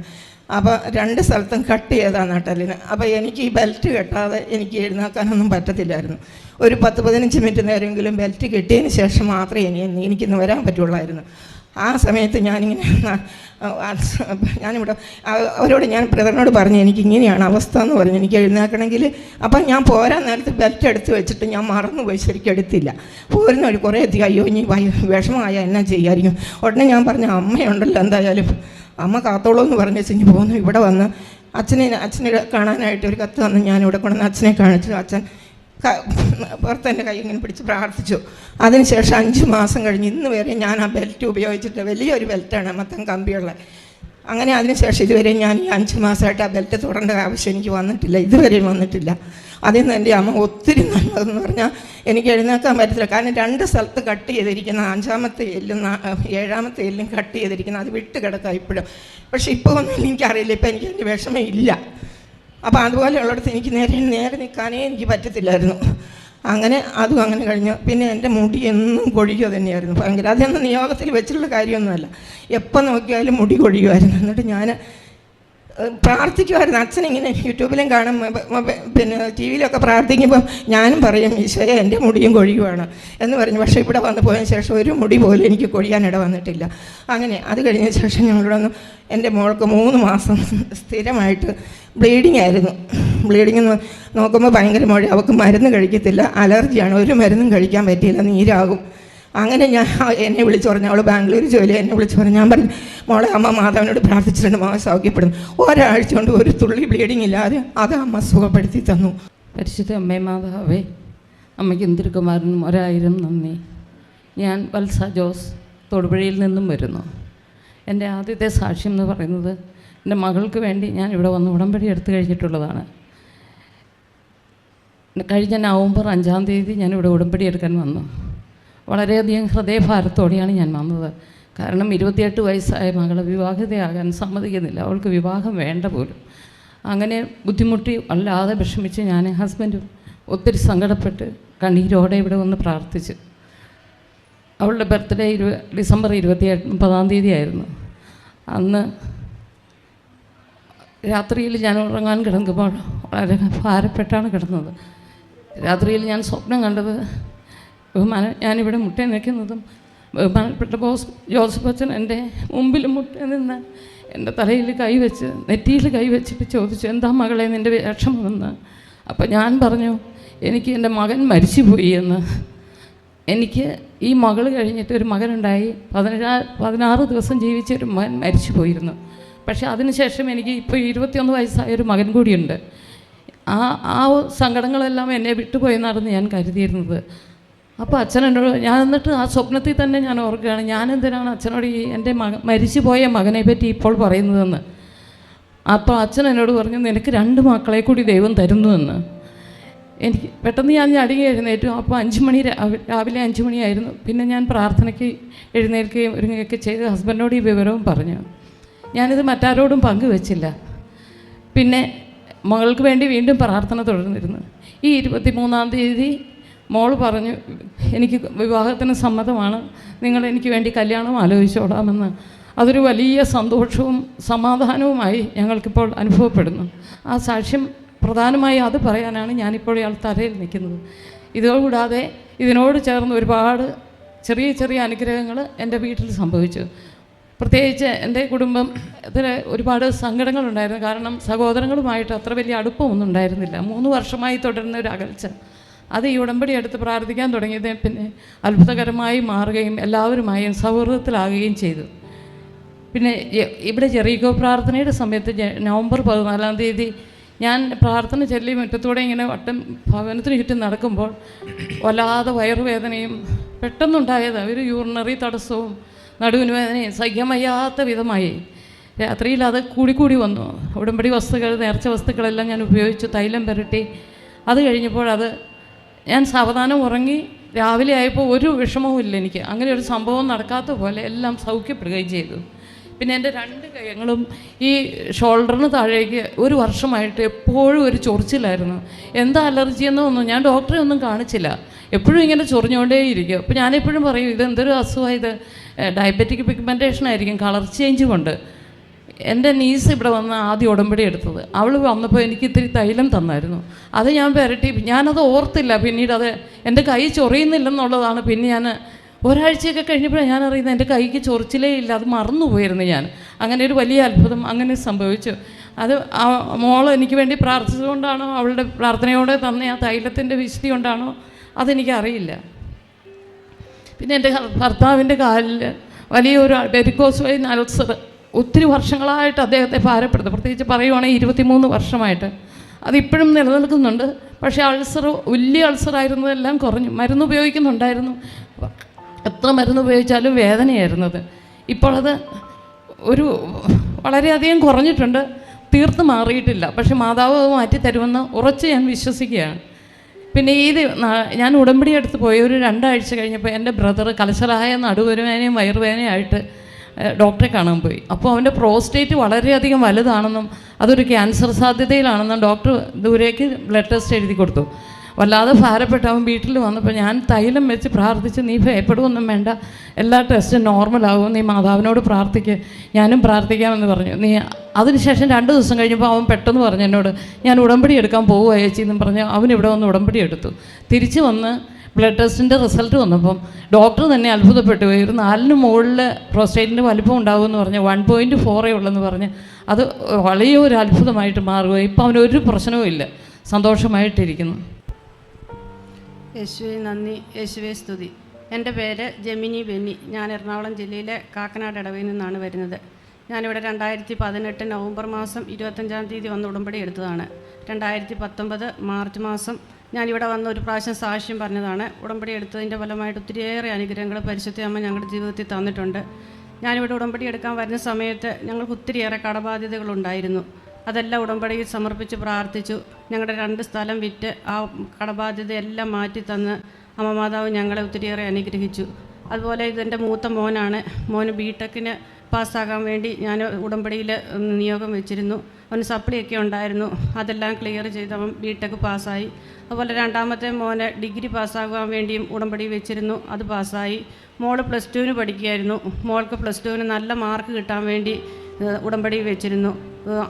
അപ്പോൾ 2 സ്ഥലത്തും കട്ട് ചെയ്താണ് നട്ടെല്ലിന്. അപ്പോൾ എനിക്ക് ഈ ബെൽറ്റ് കെട്ടാതെ എനിക്ക് എഴുന്നേൽക്കാനൊന്നും പറ്റത്തില്ലായിരുന്നു. ഒരു 10-15 മിനിറ്റ് നേരമെങ്കിലും ബെൽറ്റ് കെട്ടിയതിന് ശേഷം മാത്രമേ എനിക്കിന്ന് വരാൻ പറ്റുള്ളായിരുന്നു. ആ സമയത്ത് ഞാനിവിടെ അവരോട് ഞാൻ ബ്രദറിനോട് പറഞ്ഞു എനിക്കിങ്ങനെയാണ് അവസ്ഥ എന്ന് പറഞ്ഞു, എനിക്ക് എഴുന്നേൽക്കണമെങ്കിൽ. അപ്പം ഞാൻ പോരാൻ നേരത്ത് ബെൽറ്റ് എടുത്ത് വെച്ചിട്ട് ഞാൻ മറന്നുപോയി, ശരിക്കും എടുത്തില്ല. പോരുന്ന ഒരു കുറേ അധികം അയ്യോ ഇനി വിഷമമായ എന്നാ ചെയ്യായിരിക്കും. ഉടനെ ഞാൻ പറഞ്ഞു അമ്മയുണ്ടല്ലോ എന്തായാലും അമ്മ കാത്തോളൂ എന്ന് പറഞ്ഞു വെച്ച് പോന്നു. ഇവിടെ വന്ന് അച്ഛനെ കാണാനായിട്ട് ഒരു കത്ത് വന്ന് ഞാനിവിടെ കൊണ്ടുവന്ന് അച്ഛനെ കാണിച്ചു. അച്ഛൻ പുറത്തെൻ്റെ കൈ ഇങ്ങനെ പിടിച്ച് പ്രാർത്ഥിച്ചു. അതിനുശേഷം 5 മാസം കഴിഞ്ഞ് ഇന്ന് വരെ ഞാൻ ആ ബെൽറ്റ് ഉപയോഗിച്ചിട്ട്, വലിയൊരു ബെൽറ്റാണ് മൊത്തം കമ്പിയുള്ള. അങ്ങനെ അതിനുശേഷം ഇതുവരെ ഞാൻ ഈ 5 മാസമായിട്ട് ആ ബെൽറ്റ് തുടരേണ്ട ആവശ്യം എനിക്ക് വന്നിട്ടില്ല, ഇതുവരെയും വന്നിട്ടില്ല. അതിൽ നിന്ന് എൻ്റെ അമ്മ ഒത്തിരി നല്ലതെന്ന് പറഞ്ഞാൽ എനിക്ക് എഴുന്നേൽക്കാൻ പറ്റത്തില്ല. കാരണം 2 സ്ഥലത്ത് കട്ട് ചെയ്തിരിക്കുന്ന 5-ാമത്തെ എല്ലും 7-ാമത്തെ എല്ലും കട്ട് ചെയ്തിരിക്കുന്ന അത് വിട്ട് കിടക്കാം ഇപ്പോഴും. പക്ഷെ ഇപ്പോൾ ഒന്നും എനിക്കറിയില്ല, ഇപ്പം എനിക്ക് എൻ്റെ വിഷമം ഇല്ല. അപ്പോൾ അതുപോലെയുള്ളിടത്ത് എനിക്ക് നേരെ നിൽക്കാനേ എനിക്ക് പറ്റത്തില്ലായിരുന്നു. അങ്ങനെ അതും അങ്ങനെ കഴിഞ്ഞു. പിന്നെ എൻ്റെ മുടി എന്നും കൊഴിയുക തന്നെയായിരുന്നു ഭയങ്കര. അതൊന്നും നിയോഗത്തിൽ വെച്ചിട്ടുള്ള കാര്യമൊന്നുമല്ല, എപ്പോൾ നോക്കിയാലും മുടി കൊഴിയുമായിരുന്നു. എന്നിട്ട് ഞാൻ പ്രാർത്ഥിക്കുമായിരുന്നു. അച്ഛനിങ്ങനെ യൂട്യൂബിലും കാണും, പിന്നെ ടി വിയിലൊക്കെ പ്രാർത്ഥിക്കുമ്പോൾ ഞാനും പറയും ഈശോയെ എൻ്റെ മുടിയും കൊഴിയുവാണ് എന്ന് പറഞ്ഞു. പക്ഷേ ഇവിടെ വന്ന് പോയതിന് ശേഷം ഒരു മുടി പോലും എനിക്ക് കൊഴിയാനിട വന്നിട്ടില്ല. അങ്ങനെ അത് കഴിഞ്ഞ ശേഷം ഞങ്ങളിവിടെ വന്നു. എൻ്റെ മോൾക്ക് 3 മാസം സ്ഥിരമായിട്ട് ബ്ലീഡിങ് ആയിരുന്നു. ബ്ലീഡിങ് നോക്കുമ്പോൾ ഭയങ്കര മഴ, അവൾക്ക് മരുന്ന് കഴിക്കത്തില്ല, അലർജിയാണ്, ഒരു മരുന്നും കഴിക്കാൻ പറ്റിയില്ല, നീരാകും. അങ്ങനെ ഞാൻ എന്നെ വിളിച്ചു പറഞ്ഞു, അവൾ ബാംഗ്ലൂർ ജോലി, എന്നെ വിളിച്ചു പറഞ്ഞു. ഞാൻ പറഞ്ഞു മോളെ അമ്മ മാതാവിനോട് പ്രാർത്ഥിച്ചിട്ടുണ്ട്, മോളെ സൗഖ്യപ്പെടുന്നു. ഒരാഴ്ച കൊണ്ട് ഒരു തുള്ളി ബ്ലീഡിങ് ഇല്ലാതെ അത് അമ്മ സുഖപ്പെടുത്തി തന്നു. പരിശുദ്ധ അമ്മേ മാതാവേ, അമ്മയ്ക്കും തിരുക്കുമാരനും 1000 നന്ദി. ഞാൻ വത്സ ജോസ് തൊടുപുഴയിൽ നിന്നും വരുന്നു. എൻ്റെ ആദ്യത്തെ സാക്ഷ്യം എന്ന് പറയുന്നത് എൻ്റെ മകൾക്ക് വേണ്ടി ഞാൻ ഇവിടെ വന്ന് ഉടമ്പടി എടുത്തു കഴിഞ്ഞിട്ടുള്ളതാണ്. കഴിഞ്ഞ നവംബർ 5-ാം തീയതി ഞാനിവിടെ ഉടമ്പടി എടുക്കാൻ വന്നു. വളരെയധികം ഹൃദയഭാരത്തോടെയാണ് ഞാൻ വന്നത്. കാരണം 28 വയസ്സായ മകളെ വിവാഹിതയാകാൻ സമ്മതിക്കുന്നില്ല, അവൾക്ക് വിവാഹം വേണ്ട പോലും. അങ്ങനെ ബുദ്ധിമുട്ടി അല്ലാതെ വിഷമിച്ച് ഞാൻ ഹസ്ബൻഡും ഒത്തിരി സങ്കടപ്പെട്ട് കണ്ണീരോടെ ഇവിടെ വന്ന് പ്രാർത്ഥിച്ചു. അവളുടെ ബർത്ത്ഡേ ഡിസംബർ 29-ാം തീയതി ആയിരുന്നു. അന്ന് രാത്രിയിൽ ഞാൻ ഉറങ്ങാൻ കിടക്കുമ്പോൾ വളരെ ഭാരപ്പെട്ടാണ് കിടന്നത്. രാത്രിയിൽ ഞാൻ സ്വപ്നം കണ്ടത് ഞാനിവിടെ മുട്ട നിൽക്കുന്നതും ബഹുമാനപ്പെട്ട ജോസഫ് അച്ഛൻ എൻ്റെ മുമ്പിൽ മുട്ട നിന്ന് എൻ്റെ തലയിൽ കൈവച്ച് നെറ്റിയിൽ കൈവച്ചിട്ട് ചോദിച്ചു, എന്താ മകളെ നിൻ്റെ വിഷമമെന്ന്. അപ്പം ഞാൻ പറഞ്ഞു, എനിക്ക് എൻ്റെ മകൻ മരിച്ചുപോയി എന്ന്. എനിക്ക് ഈ മകൾ കഴിഞ്ഞിട്ട് ഒരു മകനുണ്ടായി, 16 ദിവസം ജീവിച്ച ഒരു മകൻ മരിച്ചു പോയിരുന്നു. പക്ഷേ അതിനുശേഷം എനിക്ക് ഇപ്പോൾ 21 വയസ്സായ ഒരു മകൻ കൂടിയുണ്ട്. ആ സങ്കടങ്ങളെല്ലാം എന്നെ വിട്ടുപോയെന്നായിരുന്നു ഞാൻ കരുതിയിരുന്നത്. അപ്പോൾ അച്ഛനോട് ഞാൻ എന്നിട്ട് ആ സ്വപ്നത്തിൽ തന്നെ ഞാൻ ഓർക്കുകയാണ്, ഞാൻ എന്തിനാണ് അച്ഛനോട് എൻ്റെ മരിച്ചുപോയ മകനെ പറ്റി ഇപ്പോൾ പറയുന്നതെന്ന്. അപ്പോൾ അച്ഛൻ എന്നോട് പറഞ്ഞു, നിനക്ക് 2 മക്കളെ കൂടി ദൈവം തരുന്നുവെന്ന്. എനിക്ക് പെട്ടെന്ന് ഞാൻ ഞടുങ്ങി എഴുന്നേറ്റു. അപ്പോൾ 5 മണി രാവിലെ 5 മണിയായിരുന്നു. പിന്നെ ഞാൻ പ്രാർത്ഥനയ്ക്ക് എഴുന്നേൽക്കുകയും ഒരുങ്ങുകയൊക്കെ ചെയ്ത് ഹസ്ബൻഡിനോട് ഈ വിവരവും പറഞ്ഞു. ഞാനിത് മറ്റാരോടും പങ്കുവെച്ചില്ല. പിന്നെ മകൾക്ക് വേണ്ടി വീണ്ടും പ്രാർത്ഥന തുടർന്നിരുന്നു. ഈ 23-ാം തീയതി മോൾ പറഞ്ഞു, എനിക്ക് വിവാഹത്തിന് സമ്മതമാണ്, നിങ്ങൾ എനിക്ക് വേണ്ടി കല്യാണം ആലോചിച്ചോളാമെന്ന്. അതൊരു വലിയ സന്തോഷവും സമാധാനവുമായി ഞങ്ങൾക്കിപ്പോൾ അനുഭവപ്പെടുന്നു. ആ സാക്ഷ്യം പ്രധാനമായി അത് പറയാനാണ് ഞാനിപ്പോൾ ഇയാൾ തലയിൽ നിൽക്കുന്നത്. ഇതുകൂടാതെ ഇതിനോട് ചേർന്ന് ഒരുപാട് ചെറിയ ചെറിയ അനുഗ്രഹങ്ങൾ എൻ്റെ വീട്ടിൽ സംഭവിച്ചു. പ്രത്യേകിച്ച് എൻ്റെ കുടുംബത്തിൽ ഒരുപാട് സങ്കടങ്ങളുണ്ടായിരുന്നു. കാരണം സഹോദരങ്ങളുമായിട്ട് അത്ര വലിയ അടുപ്പമൊന്നും ഉണ്ടായിരുന്നില്ല. 3 വർഷമായി തുടരുന്ന ഒരു അകൽച്ച. അത് ഈ ഉടമ്പടി എടുത്ത് പ്രാർത്ഥിക്കാൻ തുടങ്ങിയത് പിന്നെ അത്ഭുതകരമായി മാറുകയും എല്ലാവരുമായും സൗഹൃദത്തിലാകുകയും ചെയ്തു. പിന്നെ ഇവിടെ ജെറീക്കോ പ്രാർത്ഥനയുടെ സമയത്ത് നവംബർ 14-ാം തീയതി ഞാൻ പ്രാർത്ഥന ചൊല്ലി മുറ്റത്തൂടെ ഇങ്ങനെ ഭവനത്തിന് ചുറ്റും നടക്കുമ്പോൾ വല്ലാതെ വയറുവേദനയും പെട്ടെന്നുണ്ടായത് ഒരു യൂറിനറി തടസ്സവും നടുവിന് വേദനയും സഹിക്കാൻ വയ്യാത്ത വിധമായി. രാത്രിയിൽ അത് കൂടിക്കൂടി വന്നു. ഉടമ്പടി വസ്തുക്കൾ, നേർച്ച വസ്തുക്കളെല്ലാം ഞാൻ ഉപയോഗിച്ചു, തൈലം പുരട്ടി. അത് കഴിഞ്ഞപ്പോൾ ഞാൻ സാവധാനം ഉറങ്ങി. രാവിലെ ആയപ്പോൾ ഒരു വിഷമവും ഇല്ല എനിക്ക്. അങ്ങനെ ഒരു സംഭവം നടക്കാത്ത പോലെ എല്ലാം സൗഖ്യപ്പെടുകയും ചെയ്തു. പിന്നെ എൻ്റെ 2 കൈകളും ഈ ഷോൾഡറിന് താഴേക്ക് 1 വർഷമായിട്ട് എപ്പോഴും ഒരു ചൊറിച്ചിലായിരുന്നു. എന്താ അലർജി എന്നൊന്നും ഞാൻ ഡോക്ടറെ ഒന്നും കാണിച്ചില്ല. എപ്പോഴും ഇങ്ങനെ ചൊറിഞ്ഞുകൊണ്ടേയിരിക്കും. അപ്പോൾ ഞാനെപ്പോഴും പറയും, ഇതെന്തൊരു അസുഖമാണ്, ഇത് ഡയബറ്റിക് പിഗ്മെൻറ്റേഷൻ ആയിരിക്കും, കളർ ചേഞ്ച് കൊണ്ട്. എൻ്റെ നീസ് ഇവിടെ വന്ന് ആദ്യം ഉടമ്പടി എടുത്തത്. അവൾ വന്നപ്പോൾ എനിക്ക് ഇത്തിരി തൈലം തന്നായിരുന്നു. അത് ഞാൻ പുരട്ടി. ഞാനത് ഓർത്തില്ല. പിന്നീട് അത് എൻ്റെ കൈ ചൊറിയുന്നില്ലെന്നുള്ളതാണ് പിന്നെ ഞാൻ ഒരാഴ്ചയൊക്കെ കഴിഞ്ഞപ്പോഴാണ് ഞാൻ അറിയുന്നത് എൻ്റെ കൈക്ക് ചൊറിച്ചിലേ ഇല്ല. അത് മറന്നുപോയിരുന്നു ഞാൻ. അങ്ങനെ ഒരു വലിയ അത്ഭുതം അങ്ങനെ സംഭവിച്ചു. അത് ആ മോൾ എനിക്ക് വേണ്ടി പ്രാർത്ഥിച്ചുകൊണ്ടാണോ, അവളുടെ പ്രാർത്ഥനയോടെ തന്നെ ആ തൈലത്തിൻ്റെ വിശുദ്ധി കൊണ്ടാണോ, അതെനിക്കറിയില്ല. പിന്നെ എൻ്റെ ഭർത്താവിൻ്റെ കാലിൽ വലിയൊരു വെരിക്കോസ് വെയിൻ അൾസർ ഒത്തിരി വർഷങ്ങളായിട്ട് അദ്ദേഹത്തെ ഭാരപ്പെടുന്നു. പ്രത്യേകിച്ച് പറയുവാണെങ്കിൽ 23 വർഷമായിട്ട് അതിപ്പോഴും നിലനിൽക്കുന്നുണ്ട്. പക്ഷേ അൾസർ, വലിയ അൾസറായിരുന്നതെല്ലാം കുറഞ്ഞു. മരുന്ന് ഉപയോഗിക്കുന്നുണ്ടായിരുന്നു. എത്ര മരുന്ന് ഉപയോഗിച്ചാലും വേദനയായിരുന്നത്. ഇപ്പോൾ അത് വളരെയധികം കുറഞ്ഞിട്ടുണ്ട്. തീർത്ത് മാറിയിട്ടില്ല. പക്ഷേ മാതാവ് മാറ്റി തരുമെന്ന് ഉറച്ച് ഞാൻ വിശ്വസിക്കുകയാണ്. പിന്നെ ഞാൻ ഉടമ്പടി എടുത്ത് പോയി ഒരു 2 ആഴ്ച കഴിഞ്ഞപ്പോൾ എൻ്റെ ബ്രദർ കലശലായ നടുവേദനയും വയറുവേദനയായിട്ട് ഡോക്ടറെ കാണാൻ പോയി. അപ്പോൾ അവൻ്റെ പ്രോസ്റ്റേറ്റ് വളരെയധികം വലുതാണെന്നും അതൊരു ക്യാൻസർ സാധ്യതയിലാണെന്നും ഡോക്ടർ ദൂരേക്ക് ബ്ലഡ് ടെസ്റ്റ് എഴുതി കൊടുത്തു. വല്ലാതെ ഭാരപ്പെട്ട് അവൻ വീട്ടിൽ വന്നപ്പോൾ ഞാൻ തൈലം വെച്ച് പ്രാർത്ഥിച്ച്, നീ ഭയപ്പെടുകയൊന്നും വേണ്ട, എല്ലാ ടെസ്റ്റും നോർമലാകും, നീ മാതാവിനോട് പ്രാർത്ഥിക്കുക, ഞാനും പ്രാർത്ഥിക്കാമെന്ന് പറഞ്ഞു. അതിനുശേഷം 2 ദിവസം കഴിഞ്ഞപ്പോൾ അവൻ പെട്ടെന്ന് പറഞ്ഞു എന്നോട്, ഞാൻ ഉടമ്പടി എടുക്കാൻ പോകുക ചേച്ചി എന്നും പറഞ്ഞ് അവൻ ഇവിടെ വന്ന് ഉടമ്പടി എടുത്തു. തിരിച്ച് വന്ന് ബ്ലഡ് ടെസ്റ്റിൻ്റെ റിസൾട്ട് വന്നപ്പം ഡോക്ടർ തന്നെ അത്ഭുതപ്പെട്ടു പോയി. ഒരു 4-ന് മുകളിൽ പ്രോസ്റ്റേറ്റിൻ്റെ വലിപ്പം ഉണ്ടാകുമെന്ന് പറഞ്ഞ് 1.4 ഉള്ളെന്ന് പറഞ്ഞ് അത് വലിയൊരു അത്ഭുതമായിട്ട് മാറുകയും ഇപ്പം അവനൊരു പ്രശ്നവും ഇല്ല, സന്തോഷമായിട്ടിരിക്കുന്നു. യേശുവെ നന്ദി, യേശുവെ സ്തുതി. എൻ്റെ പേര് ജെമിനി ബെന്നി. ഞാൻ എറണാകുളം ജില്ലയിലെ കാക്കനാട് ഇടവയിൽ നിന്നാണ് വരുന്നത്. ഞാനിവിടെ 2018 നവംബർ മാസം 25-ാം തീയതി വന്ന് ഉടമ്പടി എടുത്തതാണ്. 2019 മാർച്ച് മാസം ഞാനിവിടെ വന്ന് ഒരു പ്രാവശ്യം സാക്ഷ്യം പറഞ്ഞതാണ്. ഉടമ്പടി എടുത്തതിൻ്റെ ഫലമായിട്ട് ഒത്തിരിയേറെ അനുഗ്രഹങ്ങൾ പരിശുദ്ധ അമ്മ ഞങ്ങളുടെ ജീവിതത്തിൽ തന്നിട്ടുണ്ട്. ഞാനിവിടെ ഉടമ്പടി എടുക്കാൻ വരുന്ന സമയത്ത് ഞങ്ങൾക്ക് ഒത്തിരിയേറെ കടബാധ്യതകളുണ്ടായിരുന്നു. അതെല്ലാം ഉടമ്പടിയിൽ സമർപ്പിച്ച് പ്രാർത്ഥിച്ചു. ഞങ്ങളുടെ 2 സ്ഥലം വിറ്റ് ആ കടബാധ്യതയെല്ലാം മാറ്റി തന്ന് അമ്മ മാതാവ് ഞങ്ങളെ ഒത്തിരിയേറെ അനുഗ്രഹിച്ചു. അതുപോലെ ഇതെൻ്റെ മൂത്ത മോനാണ്. മോന് ബിടെക്കിന് പാസ്സാകാൻ വേണ്ടി ഞാൻ ഉടമ്പടിയിൽ നിയോഗം വെച്ചിരുന്നു. അവന് സപ്ലിയൊക്കെ ഉണ്ടായിരുന്നു. അതെല്ലാം ക്ലിയർ ചെയ്ത് അവൻ ബിടെക്ക് പാസ്സായി. അതുപോലെ 2ാമത്തെ മോന് ഡിഗ്രി പാസ്സാകാൻ വേണ്ടിയും ഉടമ്പടി വെച്ചിരുന്നു. അത് പാസ്സായി. മോള് +2-ന് പഠിക്കുകയായിരുന്നു. മോൾക്ക് +2-ന് നല്ല മാർക്ക് കിട്ടാൻ വേണ്ടി ഉടമ്പടി വെച്ചിരുന്നു.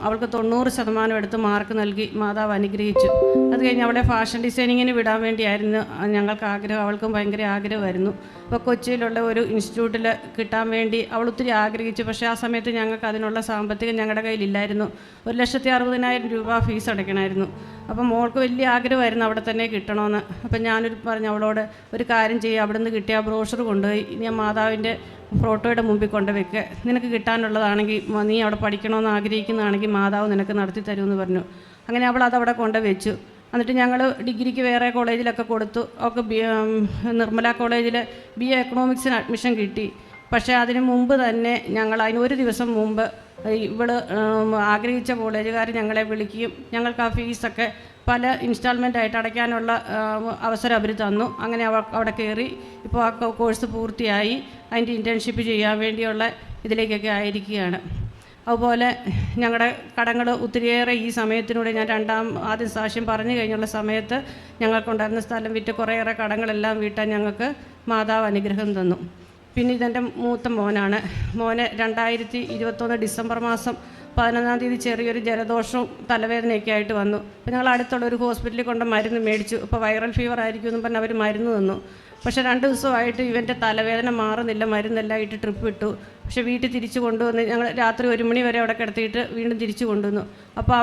അവൾക്ക് 90% എടുത്ത് മാർക്ക് നൽകി മാതാവ് അനുഗ്രഹിച്ചു. അത് കഴിഞ്ഞ് അവളെ ഫാഷൻ ഡിസൈനിങ്ങിന് വിടാൻ വേണ്ടിയായിരുന്നു ഞങ്ങൾക്ക് ആഗ്രഹം. അവൾക്കും ഭയങ്കര ആഗ്രഹമായിരുന്നു. അപ്പോൾ കൊച്ചിയിലുള്ള ഒരു ഇൻസ്റ്റിറ്റ്യൂട്ടിൽ കിട്ടാൻ വേണ്ടി അവൾ ഒത്തിരി ആഗ്രഹിച്ചു. പക്ഷേ ആ സമയത്ത് ഞങ്ങൾക്ക് അതിനുള്ള സാമ്പത്തികം ഞങ്ങളുടെ കയ്യിലില്ലായിരുന്നു. 1,60,000 രൂപ ഫീസ് അടയ്ക്കണമായിരുന്നു. അപ്പം മോൾക്ക് വലിയ ആഗ്രഹമായിരുന്നു അവിടെ തന്നെ കിട്ടണമെന്ന്. അപ്പം ഞാനൊരു പറഞ്ഞു അവളോട്, ഒരു കാര്യം ചെയ്യുക, അവിടെ നിന്ന് കിട്ടിയ ബ്രോഷർ കൊണ്ടുപോയി ഞാൻ മാതാവിൻ്റെ ഫോട്ടോയുടെ മുമ്പിൽ കൊണ്ടുവയ്ക്കുക, നിനക്ക് കിട്ടാനുള്ളതാണെങ്കിൽ നീ അവിടെ പഠിക്കണമെന്ന് ആഗ്രഹിക്കുന്നതാണെങ്കിൽ മാതാവ് നിനക്ക് നടത്തി തരുമെന്ന് പറഞ്ഞു. അങ്ങനെ അവൾ അതവിടെ കൊണ്ടുവച്ചു. എന്നിട്ട് ഞങ്ങൾ ഡിഗ്രിക്ക് വേറെ കോളേജിലൊക്കെ കൊടുത്തു. അവൾക്ക് നിർമ്മല കോളേജിൽ BA എക്കണോമിക്സിന് അഡ്മിഷൻ കിട്ടി. പക്ഷേ അതിന് മുമ്പ് തന്നെ അതിനൊരു ദിവസം മുമ്പ് ഇവൾ ആഗ്രഹിച്ച കോളേജുകാർ ഞങ്ങളെ വിളിക്കുകയും ഞങ്ങൾക്ക് ആ ഫീസൊക്കെ പല ഇൻസ്റ്റാൾമെൻ്റായിട്ട് അടയ്ക്കാനുള്ള അവസരം അവർ തന്നു. അങ്ങനെ അവിടെ കയറി ഇപ്പോൾ ആ കോഴ്സ് പൂർത്തിയായി അതിൻ്റെ ഇൻറ്റേൺഷിപ്പ് ചെയ്യാൻ വേണ്ടിയുള്ള ഇതിലേക്കൊക്കെ ആയിരിക്കുകയാണ്. അതുപോലെ ഞങ്ങളുടെ കടങ്ങൾ ഒത്തിരിയേറെ ഈ സമയത്തിലൂടെ ഞാൻ ആദ്യം സാക്ഷ്യം പറഞ്ഞു കഴിഞ്ഞുള്ള സമയത്ത് ഞങ്ങൾക്കുണ്ടായിരുന്ന സ്ഥലം വിറ്റ് കുറേയേറെ കടങ്ങളെല്ലാം വീട്ടാൻ ഞങ്ങൾക്ക് മാതാവ് അനുഗ്രഹം തന്നു. പിന്നെ ഇതെൻ്റെ മൂത്ത മോനാണ്. മോന് 2021 ഡിസംബർ മാസം 11-ാം തീയതി ചെറിയൊരു ജലദോഷവും തലവേദനയൊക്കെ ആയിട്ട് വന്നു. അപ്പോൾ ഞങ്ങൾ അടുത്തുള്ള ഒരു ഹോസ്പിറ്റലിൽ കൊണ്ട് മരുന്ന് മേടിച്ചു. അപ്പോൾ വൈറൽ ഫീവർ ആയിരിക്കും എന്ന് പറഞ്ഞ് അവർ മരുന്ന് തന്നു. പക്ഷേ 2 ദിവസമായിട്ട് ഇവൻ്റെ തലവേദന മാറുന്നില്ല. മരുന്നെല്ലാം ഇട്ട് ട്രിപ്പ് ഇട്ടു. പക്ഷേ വീട്ടിൽ തിരിച്ചു കൊണ്ടുവന്ന് ഞങ്ങൾ രാത്രി 1 മണി വരെ അവിടെ കിടത്തിയിട്ട് വീണ്ടും തിരിച്ചു കൊണ്ടുവന്നു. അപ്പോൾ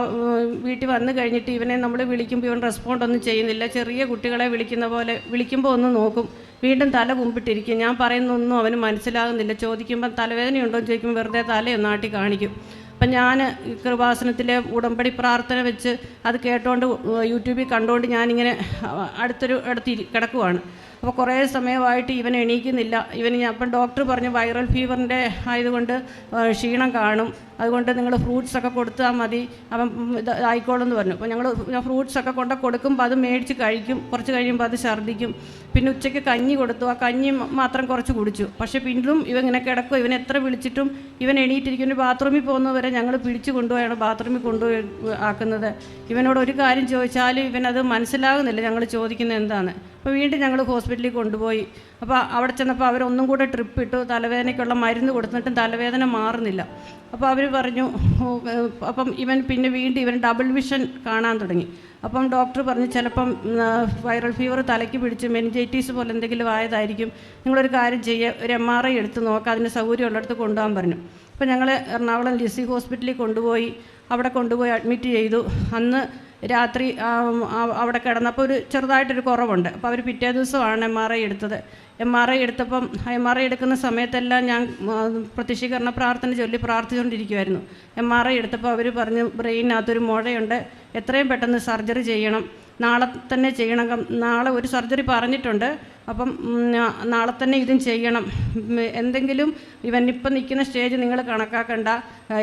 വീട്ടിൽ വന്നു കഴിഞ്ഞിട്ട് ഇവനെ നമ്മൾ വിളിക്കുമ്പോൾ ഇവൻ റെസ്പോണ്ട് ഒന്നും ചെയ്യുന്നില്ല. ചെറിയ കുട്ടികളെ വിളിക്കുന്ന പോലെ വിളിക്കുമ്പോൾ ഒന്ന് നോക്കും, വീണ്ടും തല കുമ്പിട്ടിരിക്കും. ഞാൻ പറയുന്നൊന്നും അവന് മനസ്സിലാകുന്നില്ല. ചോദിക്കുമ്പോൾ തലവേദനയുണ്ടോ എന്ന് ചോദിക്കുമ്പോൾ വെറുതെ തലയൊന്നാട്ടി കാണിക്കും. അപ്പം ഞാൻ കൃപാസനത്തിലെ ഉടമ്പടി പ്രാർത്ഥന വെച്ച് അത് കേട്ടോണ്ട് യൂട്യൂബിൽ കണ്ടുകൊണ്ട് ഞാനിങ്ങനെ അടുത്ത് കിടക്കുവാണ്. അപ്പോൾ കുറേ സമയമായിട്ട് ഇവൻ എണീക്കുന്നില്ല. അപ്പം ഡോക്ടർ പറഞ്ഞു വൈറൽ ഫീവറിൻ്റെ ആയതുകൊണ്ട് ക്ഷീണം കാണും, അതുകൊണ്ട് നിങ്ങൾ ഫ്രൂട്ട്സൊക്കെ കൊടുത്താൽ മതി, അവൻ ആയിക്കോളും എന്ന് പറഞ്ഞു. അപ്പോൾ ഞാൻ ഫ്രൂട്ട്സൊക്കെ കൊടുക്കുമ്പോൾ അത് മേടിച്ച് കഴിക്കും. കുറച്ച് കഴിയുമ്പോൾ അത് ഛർദ്ദിക്കും. പിന്നെ ഉച്ചയ്ക്ക് കഞ്ഞി കൊടുത്തു. ആ കഞ്ഞി മാത്രം കുറച്ച് കുടിച്ചു. പക്ഷേ പിന്നും ഇവൻ ഇങ്ങനെ കിടക്കും. ഇവൻ എത്ര വിളിച്ചിട്ടും ഇവൻ എണീറ്റിരിക്കുന്നു. ബാത്റൂമിൽ പോകുന്നവരെ ഞങ്ങൾ പിടിച്ചു കൊണ്ടുപോയാണ് ബാത്റൂമിൽ കൊണ്ടുപോയി ആക്കുന്നത്. ഇവനോട് ഒരു കാര്യം ചോദിച്ചാലും ഇവനത് മനസ്സിലാകുന്നില്ല ഞങ്ങൾ ചോദിക്കുന്നത് എന്താണ്. അപ്പോൾ വീണ്ടും ഞങ്ങൾ ഹോസ്പിറ്റലിൽ കൊണ്ടുപോയി. അപ്പോൾ അവിടെ ചെന്നപ്പോൾ അവരൊന്നും കൂടെ ട്രിപ്പ് ഇട്ടു. തലവേദനയ്ക്കുള്ള മരുന്ന് കൊടുത്തിട്ടും തലവേദന മാറുന്നില്ല. അപ്പോൾ അവർ പറഞ്ഞു, അപ്പം ഇവൻ ഡബിൾ വിഷൻ കാണാൻ തുടങ്ങി. അപ്പം ഡോക്ടർ പറഞ്ഞു ചിലപ്പം വൈറൽ ഫീവർ തലയ്ക്ക് പിടിച്ച് മെനിഞ്ചൈറ്റീസ് പോലെ എന്തെങ്കിലും ആയതായിരിക്കും, നിങ്ങളൊരു കാര്യം ചെയ്യുക, ഒരു MRI എടുത്ത് നോക്കാം, അതിന് സൗകര്യമുള്ളിടത്ത് കൊണ്ടുപോകാൻ പറഞ്ഞു. അപ്പോൾ ഞങ്ങൾ എറണാകുളം ലിസി ഹോസ്പിറ്റലിൽ കൊണ്ടുപോയി. അവിടെ കൊണ്ടുപോയി അഡ്മിറ്റ് ചെയ്തു. അന്ന് രാത്രി അവിടെ കിടന്നപ്പോൾ ഒരു ചെറുതായിട്ടൊരു കുറവുണ്ട്. അപ്പോൾ അവർ പിറ്റേ ദിവസമാണ് MRI എടുത്തത്. MRI എടുത്തപ്പം MRI എടുക്കുന്ന സമയത്തെല്ലാം ഞാൻ പ്രത്യക്ഷീകരണ പ്രാർത്ഥന ചൊല്ലി പ്രാർത്ഥിച്ചുകൊണ്ടിരിക്കുമായിരുന്നു. MRI എടുത്തപ്പോൾ അവർ പറഞ്ഞു ബ്രെയിനകത്തൊരു മുഴയുണ്ട്, എത്രയും പെട്ടെന്ന് സർജറി ചെയ്യണം, നാളെ തന്നെ ചെയ്യണം. നാളെ ഒരു സർജറി പറഞ്ഞിട്ടുണ്ട്. അപ്പം നാളെ തന്നെ ഇതും ചെയ്യണം. എന്തെങ്കിലും ഇവനിപ്പം നിൽക്കുന്ന സ്റ്റേജ് നിങ്ങൾ കണക്കാക്കണ്ട,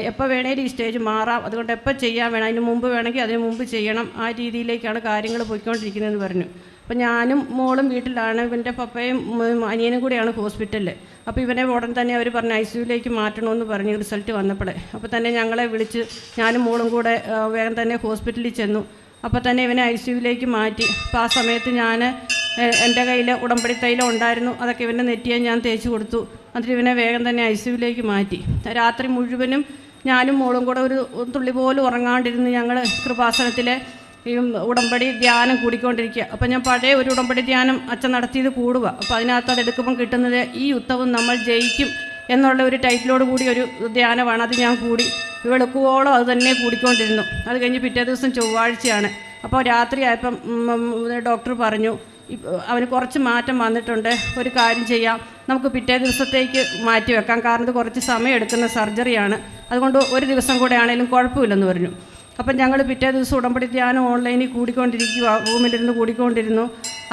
എപ്പോൾ വേണേലും ഈ സ്റ്റേജ് മാറാം, അതുകൊണ്ട് എപ്പോൾ ചെയ്യാൻ വേണം, അതിന് മുമ്പ് വേണമെങ്കിൽ അതിന് മുമ്പ് ചെയ്യണം, ആ രീതിയിലേക്കാണ് കാര്യങ്ങൾ പോയിക്കൊണ്ടിരിക്കുന്നതെന്ന് പറഞ്ഞു. അപ്പോൾ ഞാനും മോളും വീട്ടിലാണ്. ഇവൻ്റെ പപ്പയും അനിയനും കൂടെയാണ് ഹോസ്പിറ്റലിൽ. അപ്പോൾ ഇവനെ ഉടൻ തന്നെ അവർ പറഞ്ഞ് ICUവിലേക്ക് മാറ്റണമെന്ന് പറഞ്ഞ് റിസൾട്ട് വന്നപ്പോൾ അപ്പോൾ തന്നെ ഞങ്ങളെ വിളിച്ച് ഞാനും മോളും കൂടെ വേഗം തന്നെ ഹോസ്പിറ്റലിൽ ചെന്നു. അപ്പോൾ തന്നെ ഇവനെ ICUവിലേക്ക് മാറ്റി. അപ്പോൾ ആ സമയത്ത് ഞാൻ എൻ്റെ കയ്യിൽ ഉടമ്പടി തൈലം ഉണ്ടായിരുന്നു, അതൊക്കെ ഇവൻ്റെ നെറ്റിയെ ഞാൻ തേച്ച് കൊടുത്തു. എന്നിട്ട് ഇവനെ വേഗം തന്നെ ICUവിലേക്ക് മാറ്റി. രാത്രി മുഴുവനും ഞാനും മോളും കൂടെ ഒരു തുള്ളി പോലും ഉറങ്ങാണ്ടിരുന്ന് ഞങ്ങൾ കൃപാസനത്തിലെ ഈ ഉടമ്പടി ധ്യാനം കൂടിക്കൊണ്ടിരിക്കുക. അപ്പോൾ ഞാൻ പഴയ ഒരു ഉടമ്പടി ധ്യാനം അച്ഛൻ നടത്തിയത് കൂടുക. അപ്പോൾ അതിനകത്ത് അതെടുക്കുമ്പം കിട്ടുന്നത് ഈ യുദ്ധവും നമ്മൾ ജയിക്കും എന്നുള്ള ഒരു ടൈറ്റിലോട് കൂടി ഒരു ധ്യാനമാണ്. അത് ഞാൻ കൂടി വെളുക്കുവോളം അത് തന്നെ കൂടിക്കൊണ്ടിരുന്നു. അത് കഴിഞ്ഞ് പിറ്റേ ദിവസം ചൊവ്വാഴ്ചയാണ്. അപ്പോൾ രാത്രിയായപ്പം ഡോക്ടർ പറഞ്ഞു അവന് കുറച്ച് മാറ്റം വന്നിട്ടുണ്ട്, ഒരു കാര്യം ചെയ്യാം, നമുക്ക് പിറ്റേ ദിവസത്തേക്ക് മാറ്റി വെക്കാം, കാരണം ഇത് കുറച്ച് സമയം എടുക്കുന്ന സർജറിയാണ്, അതുകൊണ്ട് ഒരു ദിവസം കൂടെ ആണെങ്കിലും കുഴപ്പമില്ലെന്ന് പറഞ്ഞു. അപ്പം ഞങ്ങൾ പിറ്റേ ദിവസം ഉടമ്പടി ധ്യാനം ഓൺലൈനിൽ കൂടിക്കൊണ്ടിരിക്കുക, റൂമിലിരുന്ന് കൂടിക്കൊണ്ടിരുന്നു.